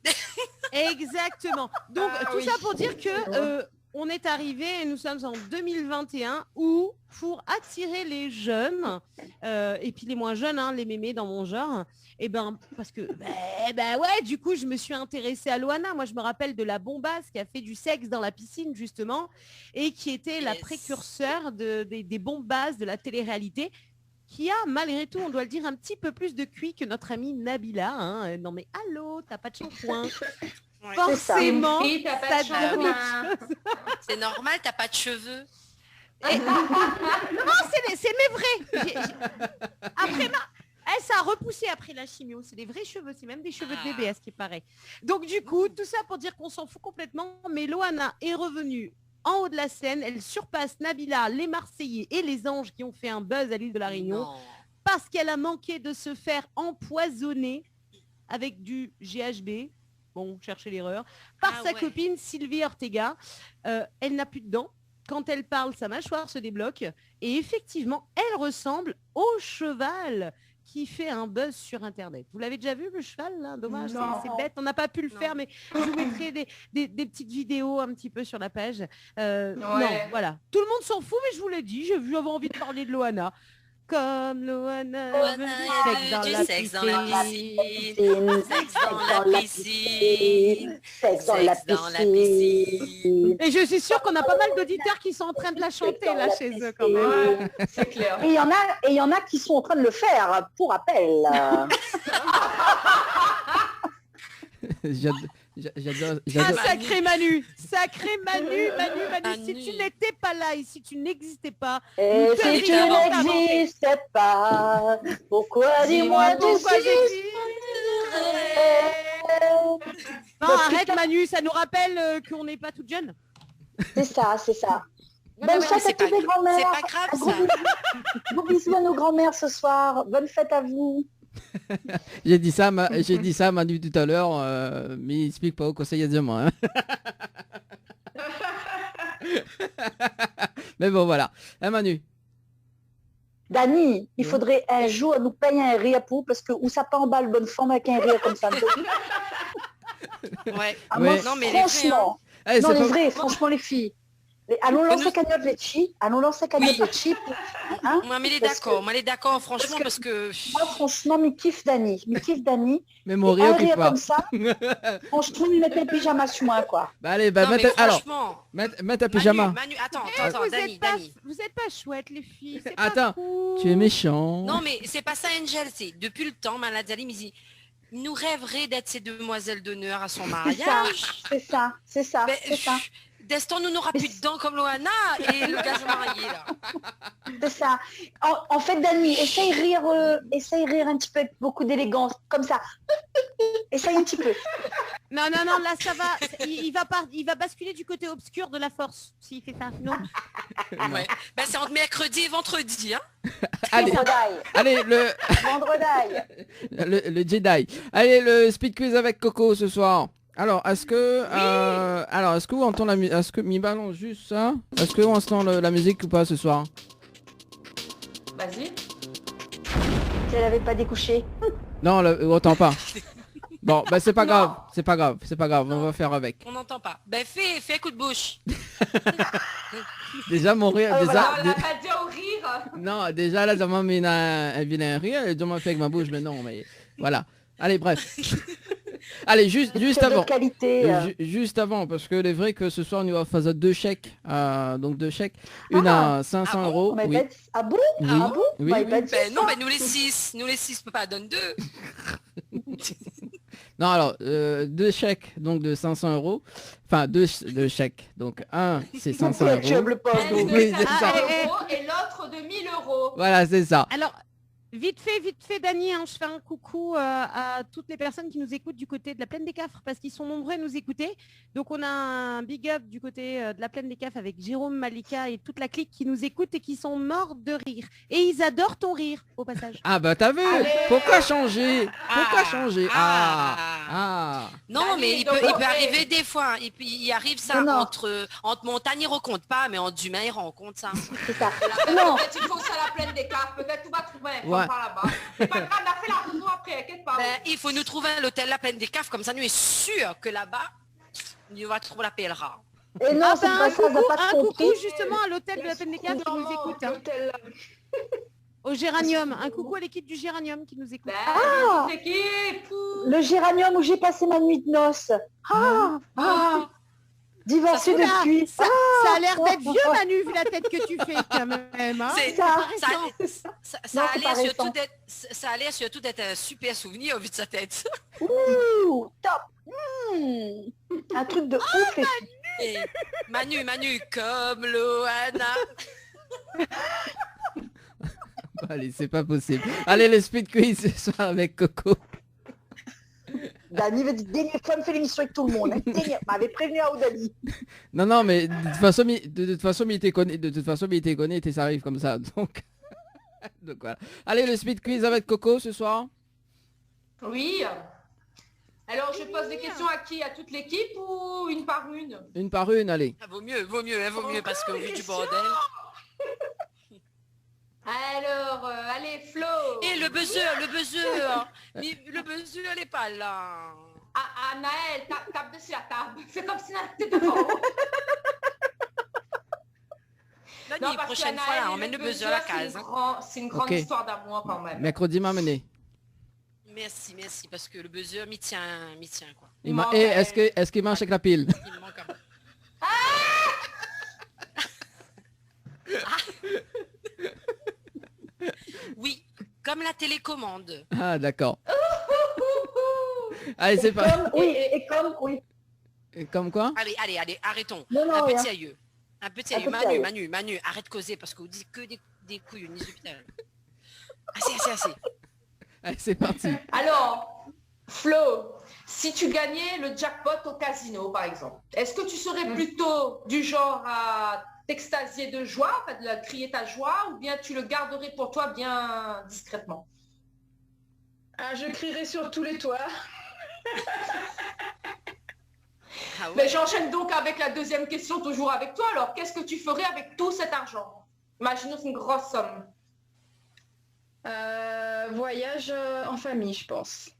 Exactement. Donc, tout ça pour dire que on est arrivé, et nous sommes en 2021, où pour attirer les jeunes, et puis les moins jeunes, les mémés dans mon genre, et parce que, ouais, du coup, je me suis intéressée à Loana. Moi, je me rappelle de la bombasse qui a fait du sexe dans la piscine, justement, et qui était la précurseur des bombasses de la télé-réalité, qui a, malgré tout, on doit le dire, un petit peu plus de cuit que notre amie Nabila. Non mais allô, t'as pas de shampoing. Ouais. Forcément, ça donne des choses. C'est normal, t'as pas de cheveux. Non, c'est mes vrais. Après, ça a repoussé après la chimio. C'est des vrais cheveux, c'est même des cheveux de bébé, à ce qui paraît. Donc du coup, tout ça pour dire qu'on s'en fout complètement. Mais Loana est revenue en haut de la scène. Elle surpasse Nabila, les Marseillais et les Anges qui ont fait un buzz à l'île de la Réunion. Parce qu'elle a manqué de se faire empoisonner avec du GHB. Bon, cherchez l'erreur. Par sa copine Sylvie Ortega. Elle n'a plus de dents. Quand elle parle, sa mâchoire se débloque. Et effectivement, elle ressemble au cheval qui fait un buzz sur Internet. Vous l'avez déjà vu, le cheval, là? Dommage, c'est bête. On n'a pas pu le faire, mais je vous mettrai des petites vidéos un petit peu sur la page. Non, voilà. Tout le monde s'en fout, mais je vous l'ai dit. J'ai vu avoir envie de parler de Loana. Comme Loana, sexe dans la piscine, sexe dans la piscine. Et je suis sûre qu'on a pas mal d'auditeurs qui sont en train de la chanter là chez eux quand même. C'est clair. Et il y en a qui sont en train de le faire, pour rappel. J'adore. Sacré Manu, si tu n'étais pas là et si tu n'existais pas, et si tu n'existais pas, pourquoi dis-moi pourquoi j'existe. Non, arrête Manu, ça nous rappelle qu'on n'est pas toutes jeunes. C'est ça. Bonne fête à toutes les grand-mères. C'est pas grave ça. Gros bisous à nos grand-mères ce soir. Bonne fête à vous. J'ai dit ça à Manu tout à l'heure, mais il explique pas au conseil de moi. Mais bon, voilà. Manu. Dani, il faudrait un jour nous payer un rire pour, parce que où ça pas en balle bonne forme avec un rire comme ça. Ouais. Non, mais franchement, les vrais, franchement, les filles. Allons lancer cagnotte les chi. Moi, mais elle est d'accord, franchement, parce que... Moi, franchement, me kiffe Dani. Mais mon rire pas. Comme ça, franchement, il met un pyjama sur moi, quoi. Bah allez, mets un pyjama. Manu, attends, Dani. Vous êtes pas chouettes, les filles. Attends, tu es méchant. Non, mais c'est pas ça, Angel. C'est depuis le temps, Maladjali me dit... nous rêverait d'être ces demoiselles d'honneur à son mariage. C'est ça. Destin, nous n'aura plus de dents comme Loana et le gars marié là. C'est ça. En fait, Dani, essaye rire un petit peu avec beaucoup d'élégance, comme ça. Essaye un petit peu. Non, là ça va. Il va basculer du côté obscur de la force s'il fait ça. Non. Ouais. Ben, c'est entre mercredi et vendredi, hein. Allez, le vendredi. le Jedi. Allez, le speed quiz avec Coco ce soir. Alors, est-ce que vous entendez la musique? Est-ce que mi balance juste ça? Est-ce que on entend la musique ou pas ce soir? Vas-y. Si elle avait pas découché. Non, on entend pas. Bon, bah c'est pas grave, on va faire avec. On n'entend pas. Ben fais coup de bouche. Déjà mon rire, on l'a pas dit au rire. Non, déjà là ça m'a mis un vilain rire, et m'a fait avec ma bouche, mais non, mais voilà. Allez, bref. Allez, juste avant. Juste avant, parce que c'est vrai que ce soir, nous faisons 2 chèques. Donc 2 chèques. Une à 500 euros. Oui. Ah bon? Oui. Oui. Non, nous les 6, on peut pas donner 2. Non, alors, 2 chèques, donc de 500 euros. Enfin, 2 chèques. Donc, un, c'est 500 euros. Oui, c'est ça. Et l'autre de 1000 euros. Voilà, c'est ça. Alors, Vite fait, Dany, hein, je fais un coucou à toutes les personnes qui nous écoutent du côté de la Plaine des Cafres parce qu'ils sont nombreux à nous écouter. Donc on a un big up du côté de la Plaine des Cafres avec Jérôme, Malika et toute la clique qui nous écoute et qui sont morts de rire. Et ils adorent ton rire, au passage. Ah bah t'as vu. Pourquoi changer? Non, mais il peut arriver des fois. Il arrive ça entre montagnes, il raconte pas, mais entre humains, il rencontre ça. C'est ça. Non. Peut-être il faut ça à la Plaine des Cafres. Peut-être tu vas trouver un coin par là-bas. C'est pas grave, on a fait la route après, inquiète pas. Il faut nous trouver un hôtel la Plaine des Cafres, comme ça nous est sûr que là-bas, on va trouver la PLRA. Et non, c'est pas ça, on n'a pas un compris. coucou justement à l'hôtel de la Plaine des Cafres qui nous écoute. Hein. Au Géranium. Un coucou à l'équipe du Géranium qui nous écoute. Ah, le Géranium où j'ai passé ma nuit de noces. Divorcé depuis. Ça a l'air d'être vieux, Manu, vu la tête que tu fais quand même. Hein. Ça a l'air surtout d'être un super souvenir au vu de sa tête. Ouh, top. Un truc de ouf. Manu, comme Loana. Allez, c'est pas possible. Allez, le speed quiz ce soir avec Coco. Dany veut dire dernière fois me fait l'émission avec tout le monde. M'avait prévenu à Dany. Non, mais de toute façon, il était connu. De toute façon, il était connu et ça arrive comme ça. Donc voilà. Allez, le speed quiz avec Coco ce soir. Oui. Alors, je pose des questions à qui? À toute l'équipe ou une par une? Une par une, allez. Vaut mieux parce qu'au vu du bordel. Alors, allez, Flo. Et le buzzer. Mais le buzzer, elle est pas là. Ah, Naël, tape dessus la table. Fais comme si t'étais devant. La prochaine fois, là, on met le buzzer à la case. C'est une grande histoire d'amour quand même. Mercredi m'a mené. Merci, parce que le buzzer m'y tient quoi. Est-ce qu'il marche avec la pile? Il me manque un peu. Oui, comme la télécommande. Ah, d'accord. Allez, c'est pas. Et comme quoi? Allez, arrêtons. Un peu de sérieux. Manu, arrête de causer parce qu'on dit que des couilles au hôpital. Assez. Allez, c'est parti. Alors, Flo, si tu gagnais le jackpot au casino, par exemple, est-ce que tu serais plutôt du genre à t'extasier de joie, en fait, de crier ta joie, ou bien tu le garderais pour toi bien discrètement? Je crierai sur tous les toits. Mais j'enchaîne donc avec la deuxième question, toujours avec toi. Alors, qu'est-ce que tu ferais avec tout cet argent? Imaginons c'est une grosse somme. Voyage en famille, je pense.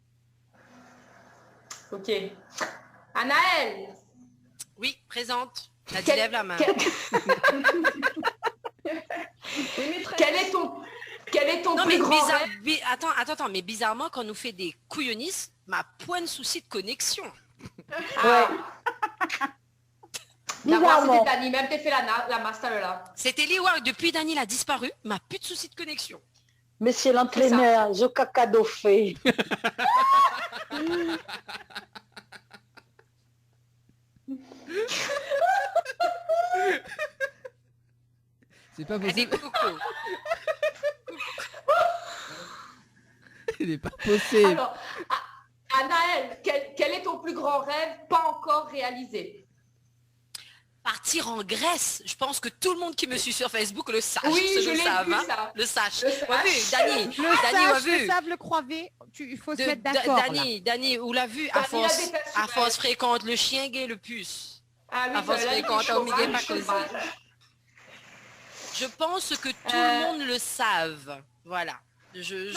Ok. Anaëlle. Oui, présente. Nadie lève la main. Quel est ton plus grand rêve? Attends, mais bizarrement, quand on nous fait des couillonnistes, ma point de souci de connexion. D'abord, c'était Dany, même t'es fait la master là. C'était Liwa, depuis Dany a disparu, ma plus de souci de connexion. Monsieur l'entraîneur, je cacado fait. C'est pas possible. Il n'est pas possible. Alors, Anaëlle, quel est ton plus grand rêve pas encore réalisé? Partir en Grèce. Je pense que tout le monde qui me suit sur Facebook le sache. Oui, je l'ai savent, vu, hein. Ça. Le sache. Dany, le savent, le croivé. Il faut se mettre d'accord. Dany, ou l'a vu, à force fréquente le chien gay le puce. Ah oui, à force fréquente Omigué pas causé. Je pense que tout le monde le savent. Voilà. Le sait.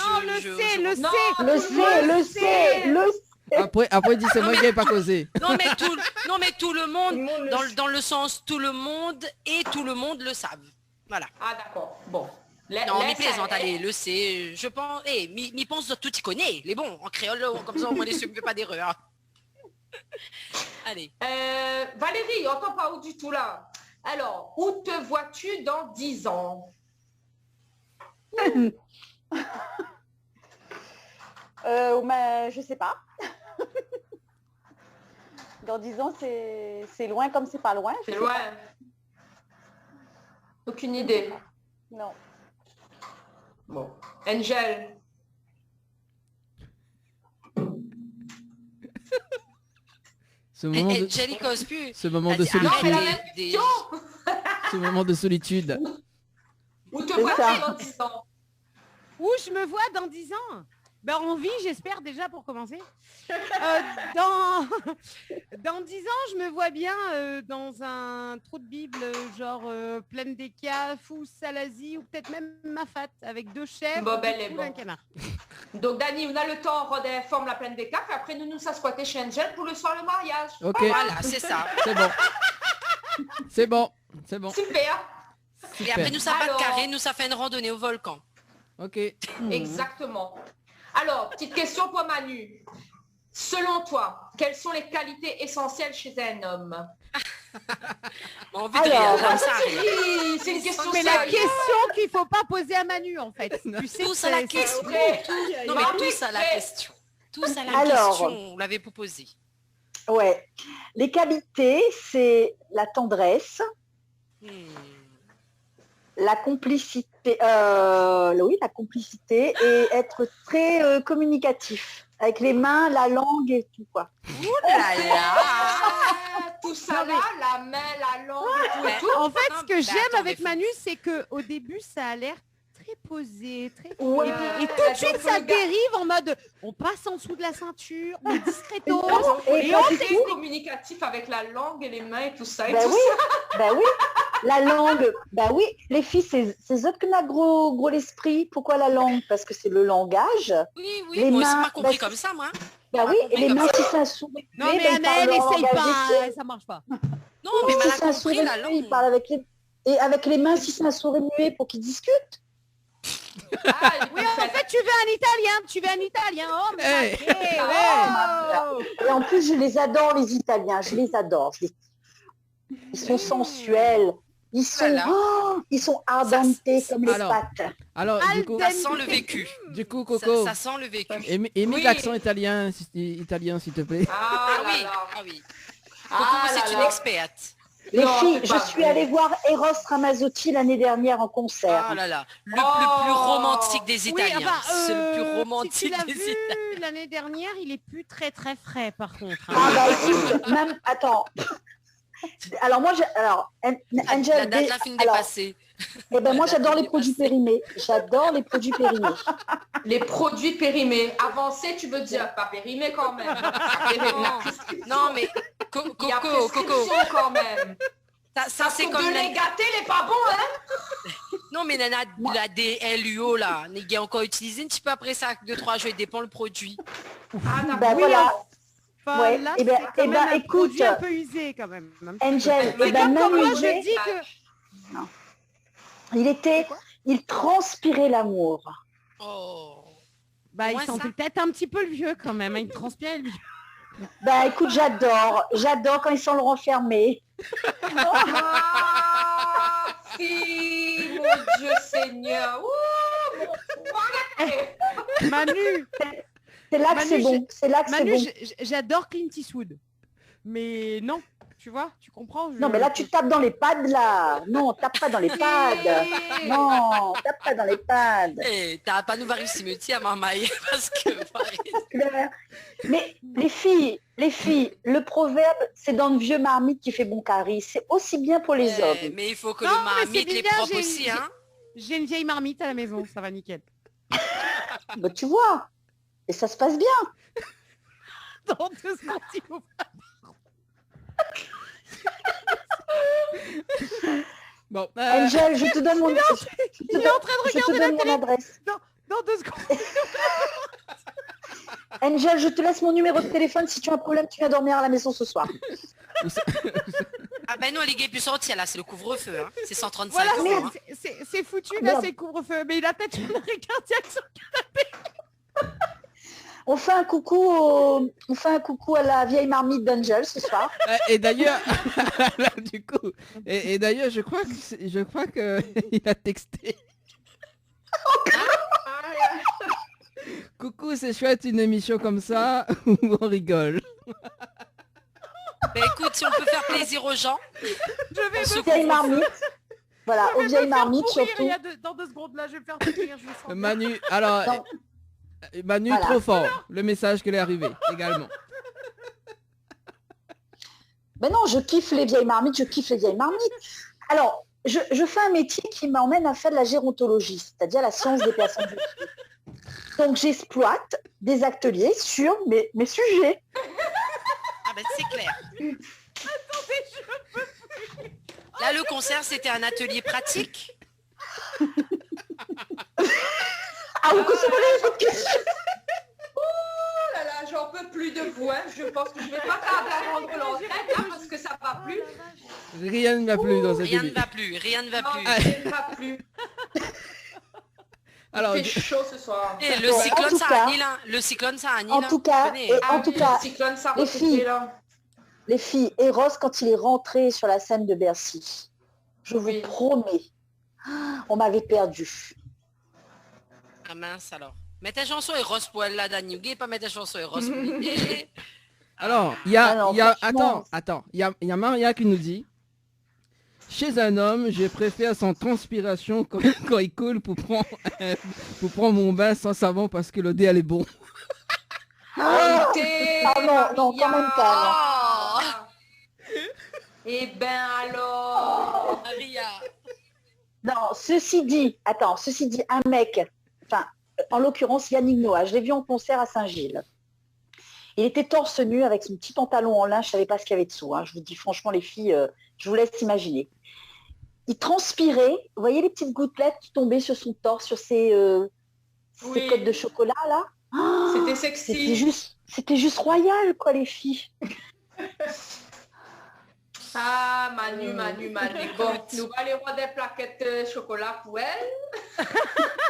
Après il dit c'est moi qui n'ai pas causé. Non mais tout le monde, dans le sens tout le monde et tout le monde le savent. Voilà. Ah d'accord. Bon. Non, mais plaisante, allez, le sait. Je pense. m'y pense tout y connaît. Les bons, en créole, comme ça, on ne fait pas d'erreur. Allez. Valérie, on t'en parle du tout là. Alors, où te vois-tu dans 10 ans? Mais je sais pas. Dans 10 ans, c'est loin comme c'est pas loin. C'est loin. Aucune idée. Non. Bon. Angel. Ce moment de, Angel, il cause plus. ce moment de Elle dit, arrête, solitude. des- Ce moment de solitude. Où te C'est vois-tu ça. dans 10 ans? Où je me vois dans 10 ans? Ben, en vie, j'espère déjà pour commencer. Dans... dans 10 ans, je me vois bien dans un trou de Bible, genre pleine des cafes ou Salazie ou peut-être même Mafat avec 2 chèvres Bon, ben, deux les poules, bons. un canard. Donc, Dani, on a le temps, Rodin forme la plaine des cafes, et après, nous s'asquatter chez Angel pour le soir le mariage. Ok. Voilà, c'est ça. C'est bon. C'est bon. C'est bon. Super. Et après, nous, ça bat de Alors- carré, nous, ça fait une randonnée au volcan. Ok. Exactement. Alors, petite question pour Manu. Selon toi, quelles sont les qualités essentielles chez un homme? On vit de Alors, rire, comme ça, rire. Oui, c'est une question Mais la sérieuse. question qu'il faut pas poser à Manu en fait. Tu sais Tous que à la c'est- question. vrai. Non, mais tous à la question. Tous à la Alors. question, on l'avait proposé. Ouais. Les qualités, c'est la tendresse, la complicité, oui, la complicité et être très communicatif avec les mains, la langue et tout quoi. Ouh là là. Tout ça là, la main, la langue et tout, et tout. En fait, Non, ce que mais j'aime attends, avec mais faut- Manu, c'est que au début, ça a l'air très posé, très. Ouais. Et tout de suite, ça dérive en mode, on passe en dessous de la ceinture, mais discretos. Et Et pas on du Très tout. communicatif avec la langue et les mains et tout ça. Et Ben tout oui, ça. ben oui. La langue, ben oui, les filles, c'est eux qui ont gros l'esprit. Pourquoi la langue? Parce que c'est le langage. Oui, oui, Les moi aussi, mains, m'a compris bah, comme ça, moi. Ben oui, et les mains, si c'est un sourire. Non mais Anaël, essaye pas, ça marche pas. Non, mais Si elle a c'est un compris sourire la muet, langue. il parle avec les... Et avec les mains, si c'est un sourire muet pour qu'ils discutent. Ah, elle est Oui, parfaite. en fait, tu veux un Italien. Oh, mais Hey. ok, Oh. Et en plus, je les adore, les Italiens. Je les adore. Ils sont sensuels. Ils sont, Voilà. ils sont ardentés comme les Alors. pâtes. Alors, du coup, Ça sent le vécu. du coup, Coco, Ça sent le vécu. émets Oui. l'accent italien, s'il te plaît. Ah, Ah là oui, là. ah oui. Ah Coco, là c'est une là. experte. Les Non, filles, c'est je pas suis vrai. allée voir Eros Ramazzotti l'année dernière en concert. Ah là là. Le Oh. plus romantique des Oui, Italiens. ah bah, C'est le plus si romantique tu l'as des vu Italiens. l'année dernière, il est plus très très frais par contre. hein. Ah bah écoute, même, attends. Alors moi, Angel, La date, la fin alors, dépassée. eh ben moi j'adore les produits périmés. J'adore les produits périmés. Les produits périmés. Avancés, tu veux dire, pas périmés quand même. Non, mais Il y a Coco, prescription quand même. ça c'est comme de la... les gâter, les pas bons, hein. Non, mais Nana, la DLUO là, n'est encore utilisé un petit peu après ça, 2-3 jours, il dépend le produit. Ah, d'accord. Ben Oui, voilà. Enfin, Ouais, là, eh ben- c'est quand eh ben, même un écoute, produit un peu usé quand même. un petit peu. Angel, C'est eh ben, comme quand moi Manu, je dis que il transpirait l'amour. Oh. bah, il Moi, sentait ça. peut-être un petit peu le vieux quand même, hein, il transpirait le vieux. Ben écoute, j'adore quand ils sont le renfermés. Ah, si, mon Dieu Seigneur. Ouh, mon... Manu, C'est là que Manu, c'est bon. C'est là que c'est Manu, bon. j'adore Clint Eastwood. Mais non, tu vois, tu comprends Non, mais là, tu tapes dans les pads, là. Non, tape pas dans les pads. Non, tape pas dans les pads. Eh, t'as pas nous varier cimetière, Marmaille, parce que... Claire. Mais les filles, le proverbe, c'est dans le vieux marmite qui fait bon carré. C'est aussi bien pour les hommes. Mais il faut que Non, le mais c'est marmite les bien, propre aussi, hein. J'ai une vieille marmite à la maison, ça va nickel. Bah, tu vois, et ça se passe bien. Dans 2 secondes, il faut pas. Bon, Angel, je te donne mon, Il est en train de je te regarder la donne télé. mon adresse. Dans 2 secondes. Angel, je te laisse mon numéro de téléphone. Si tu as un problème, tu viens dormir à la maison ce soir. Ah ben non, les gays plus sortir là, c'est le couvre-feu, hein. C'est 135 Voilà, euros. Hein. c'est foutu, là, Merde. c'est couvre-feu. Mais il a peut-être une arrêt cardiaque sur le canapé. On fait un coucou à la vieille marmite d'Angel ce soir. et d'ailleurs, là, du coup, et d'ailleurs, je crois que il a texté. Coucou, c'est chouette une émission comme ça où on rigole. Ben écoute, si on peut faire plaisir aux gens, Je vais on se me Vieille couvre-feu. marmite. Voilà, aux vieilles marmites Pourrir, surtout. dans 2 secondes là, je vais me faire pourrir, je le sens bien. Manu, alors, Non. Manu, Voilà. trop fort. Le message qu'elle est arrivé également. Ben non, je kiffe les vieilles marmites, je kiffe les vieilles marmites. Alors, je fais un métier qui m'emmène à faire de la gérontologie, c'est-à-dire la science des personnes vieilles. Donc, j'exploite des ateliers sur mes sujets. Ah ben c'est clair. Attendez, je peux plus. Là, le concert, c'était un atelier pratique. Ah, vous concevez cette question? Oh là là, j'en peux plus de vous. Hein. Je pense que je vais pas tarder à rendre l'antenne hein, parce que ça va plus. Rien ne va plus dans cette Rien ne émission. va plus, rien ne va Non, plus. rien ne va plus. Alors, Il fait chaud ce soir. Et le Bon, en cyclone, tout ça cas- annule. Hein. Le cyclone, ça annule. En tout cas, Tenez. et Ah en tout oui, cas, le cyclone, ça les refait filles, là. les filles, Eros, quand il est rentré sur la scène de Bercy, je vous Oui. promets, on m'avait perdu. Ah mince alors. Mets ta chanson et rose pour elle là, Dani. Ou pas mettre ta chanson et rose pour alors, il y a, Ah non, il y a, franchement. attends, il y a Maria qui nous dit, chez un homme, je préfère sans transpiration quand il coule pour prendre mon bain sans savon parce que l'odeur elle est bon. Ah, Écoutez, non, quand même pas. Eh ben alors. Maria. Non, ceci dit, un mec, enfin, en l'occurrence Yannick Noah, je l'ai vu en concert à Saint-Gilles. Il était torse nu avec son petit pantalon en lin, je ne savais pas ce qu'il y avait dessous. Hein. Je vous dis franchement, les filles, je vous laisse imaginer. Il transpirait, vous voyez les petites gouttelettes qui tombaient sur son torse, sur ses Oui. côtes de chocolat là. Ah, C'était sexy. C'était juste royal, quoi, les filles. Ah, Manu. Bon, nous allons les rois des plaquettes chocolat pour elle.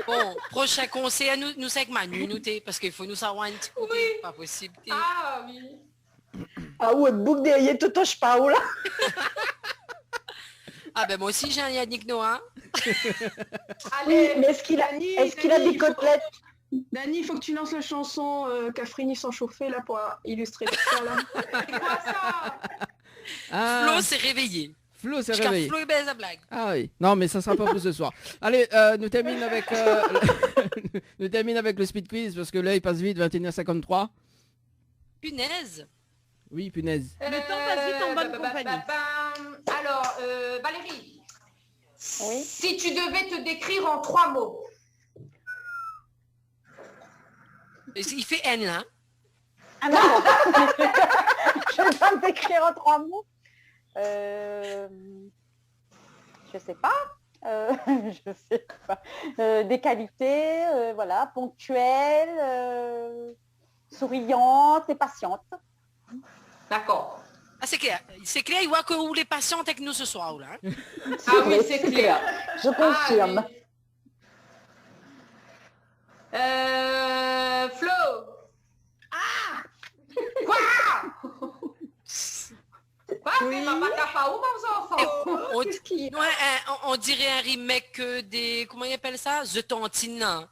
Bon, prochain conseil, nous c'est avec Manu, nous t'es, parce qu'il faut nous savoir un petit coup. Oui. Pas possible. t'es. Ah oui. Ah ouais, boucle derrière, te touche pas, ou là. Ah ben moi aussi j'ai un Yannick Noah. Oui, mais est-ce qu'il a Dani, des côtelettes? Dani, il faut que tu lances la chanson Cafrini sans chauffer là pour illustrer tout ça là. C'est quoi ça? Ah, Flo s'est réveillé. Flo s'est Jusqu'à réveillé. Flo et baise à blague. Ah oui, non mais ça sera pas pour ce soir. Allez, nous termine avec nous termine avec le speed quiz parce que là il passe vite, 21h53. Punaise. Oui, punaise. Le temps passe vite en bonne compagnie. Alors, Valérie, Oui. si tu devais te décrire en 3 mots, Il fait N là. Ah non. Je vais pas me décrire en 3 mots. Je sais pas. Je sais pas. Des qualités, voilà, ponctuelles, souriantes et patientes. d'accord. Ah c'est clair, il voit que vous les patientes avec nous ce soir là. Hein. Ah oui, c'est clair. Je confirme. Ah, oui. Flo. Ah. Quoi? Quoi? Oui. C'est ma capa où, vos enfants? On, Qu'est-ce qu'il y a? ouais, on dirait un remake des... Comment il appelle ça? The Tantine. Hein.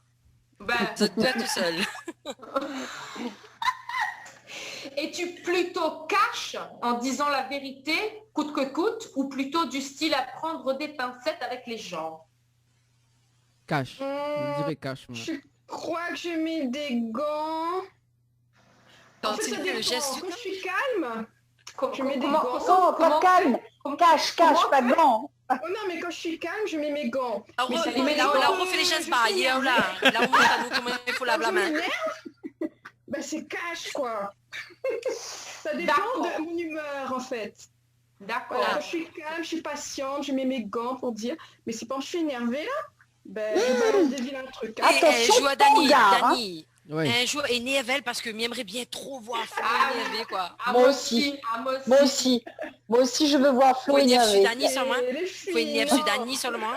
Ben, Toi tout seul. es-tu plutôt cash en disant la vérité, coûte que coûte, ou plutôt du style à prendre des pincettes avec les gens? Cash. Je dirais cash. Moi. Je crois que je mets des gants. En fait, ça Tantine, le dépend. geste. Quand je suis calme, je mets des Comment- gants. Non, pas calme. Cache, pas de gants. Oh non, mais quand je suis calme, je mets mes gants. Là, Mais ça on dépend. refait les gestes barrières là. Là, on montre à nous comment il faut laver la main. Ben c'est cash quoi. Ça dépend D'accord. de mon humeur en fait. D'accord. Voilà, quand je suis calme, je suis patiente, je mets mes gants pour dire. Mais c'est quand je suis énervée là, ben je balance des vilains trucs. Et Attention, joue à Dani. Tonga, hein. Dani. Ouais. Un jour énervé parce que m'aimerait bien trop voir Flo énervé quoi. Ah, Moi aussi. Ah, moi aussi. Moi aussi, je veux voir Flo Faut énerver sur énervé. Dani seulement. Et les Faut énerver filles, sur Dani seulement.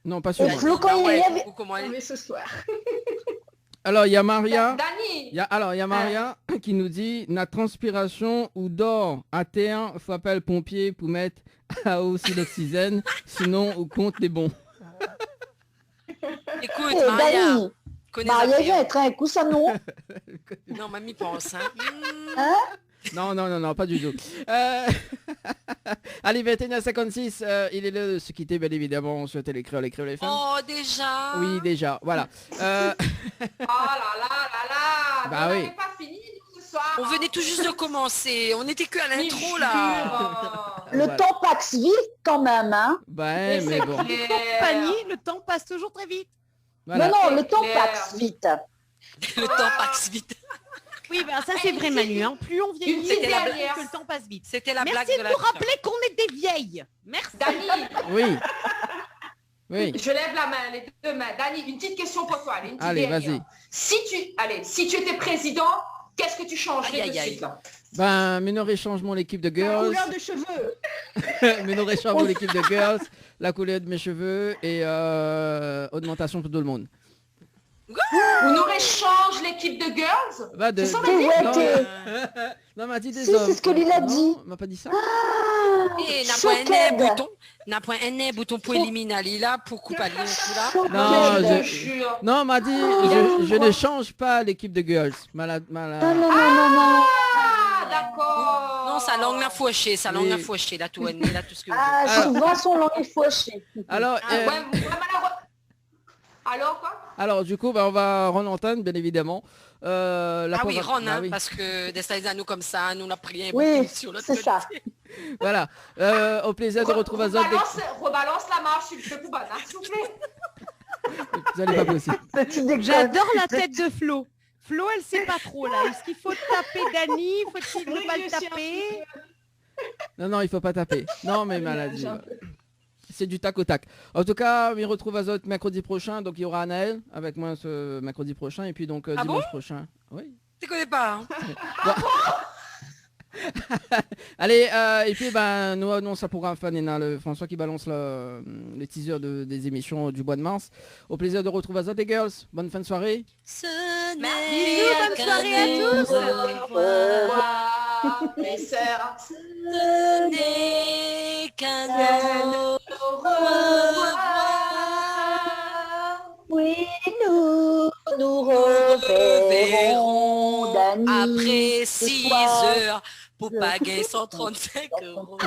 Non, pas sûr. Et Flo, quand Ah il ouais, est énervé. ou comment on elle- met ce soir. Alors il y a Maria. Dani. Il y a Maria qui nous dit la transpiration ou dort à terre, faut appeler le pompier pour mettre à eau sur l'oxygène, sinon on compte les bons. Écoute, Eh, Maria, Dani, connais Maria affaires. vient être un coup, ça non? Non, mamie pense. Hein. Hein? Non, pas du tout. Allez, 21h56, il est l'heure de se quitter, bien évidemment. On souhaite les créoles FM. Oh, déjà. Oui, déjà, voilà. Oh là là. Bah on oui. n'avait pas fini nous, ce soir. On venait tout juste de commencer. On était que à l'intro, là. Le temps passe vite quand même, hein. Ouais, mais bon. Compagnie, le temps passe toujours très vite. Voilà. Non, le temps clair. passe vite. Le temps passe vite. Oui, ben ça c'est vrai Manu, hein. Plus on vieillit, C'était plus la on blague. que le temps passe vite. C'était la blague Merci de de la nous rappeler qu'on est des vieilles. Merci. Dani, Oui. Oui. je lève la main, les deux mains. Dani, une petite question pour toi. Une petite Allez, dernière. vas-y. Si tu étais président, qu'est-ce que tu changerais Aïe, de aïe, suite là? Ben, Ménoré change mon équipe de girls. Couleur de cheveux. Ménoré change mon équipe de girls. La couleur de mes cheveux et augmentation pour tout le monde. On aurait change l'équipe de girls. Bah, C'est ça, Ouais, non, t'es- non, m'a dit des Si, hommes. c'est ce que Lila Non, dit. m'a pas dit ça. Et n'a Choquette. pas un bouton. N'a pas un bouton pour éliminer là, pour couper là. Non, je te je... jure. non, m'a dit, je ne change pas l'équipe de girls. Malade. Non, non. Ah, d'accord. Non, sa langue n'a fauché, sa langue Oui. n'a fauché, là tout, là tout ce que vous Ah, Alors- souvent son langue est fauchée. Alors, Ah, ouais, malheureux. Alors quoi? alors, du coup, bah, on va rendre l'antenne, bien évidemment. La Ah oui, programme- Ron, bah hein, oui. parce que des à nous comme ça, nous on a pris un Oui, bouton sur l'autre c'est côté. ça. Voilà. Au plaisir de retrouver Azot. Rebalance la marche, s'il te plaît, Poubana, s'il vous plaît. Vous n'allez pas possible. J'adore la tête de Flo. Flo, elle sait pas trop là. Est-ce qu'il faut taper Dani? Faut-il ne pas le taper? Non, il faut pas taper. Non, mais maladie. C'est du tac au tac. En tout cas, on retrouve Azot mercredi prochain. Donc, il y aura Anaël avec moi ce mercredi prochain. Et puis, donc, Ah dimanche bon prochain. Oui. Tu connais pas, hein? Allez, et puis, ben, nous annonce un programme fan. Le François qui balance les teasers des émissions du mois de mars. Au plaisir de retrouver Azot et Girls. Bonne fin de soirée. Bisous, bonne soirée à tous. Au revoir, mes sœurs. Ce n'est qu'un au revoir. Oui, nous reverrons Dani Après ce 6 soir. heures pour paguer 135 €.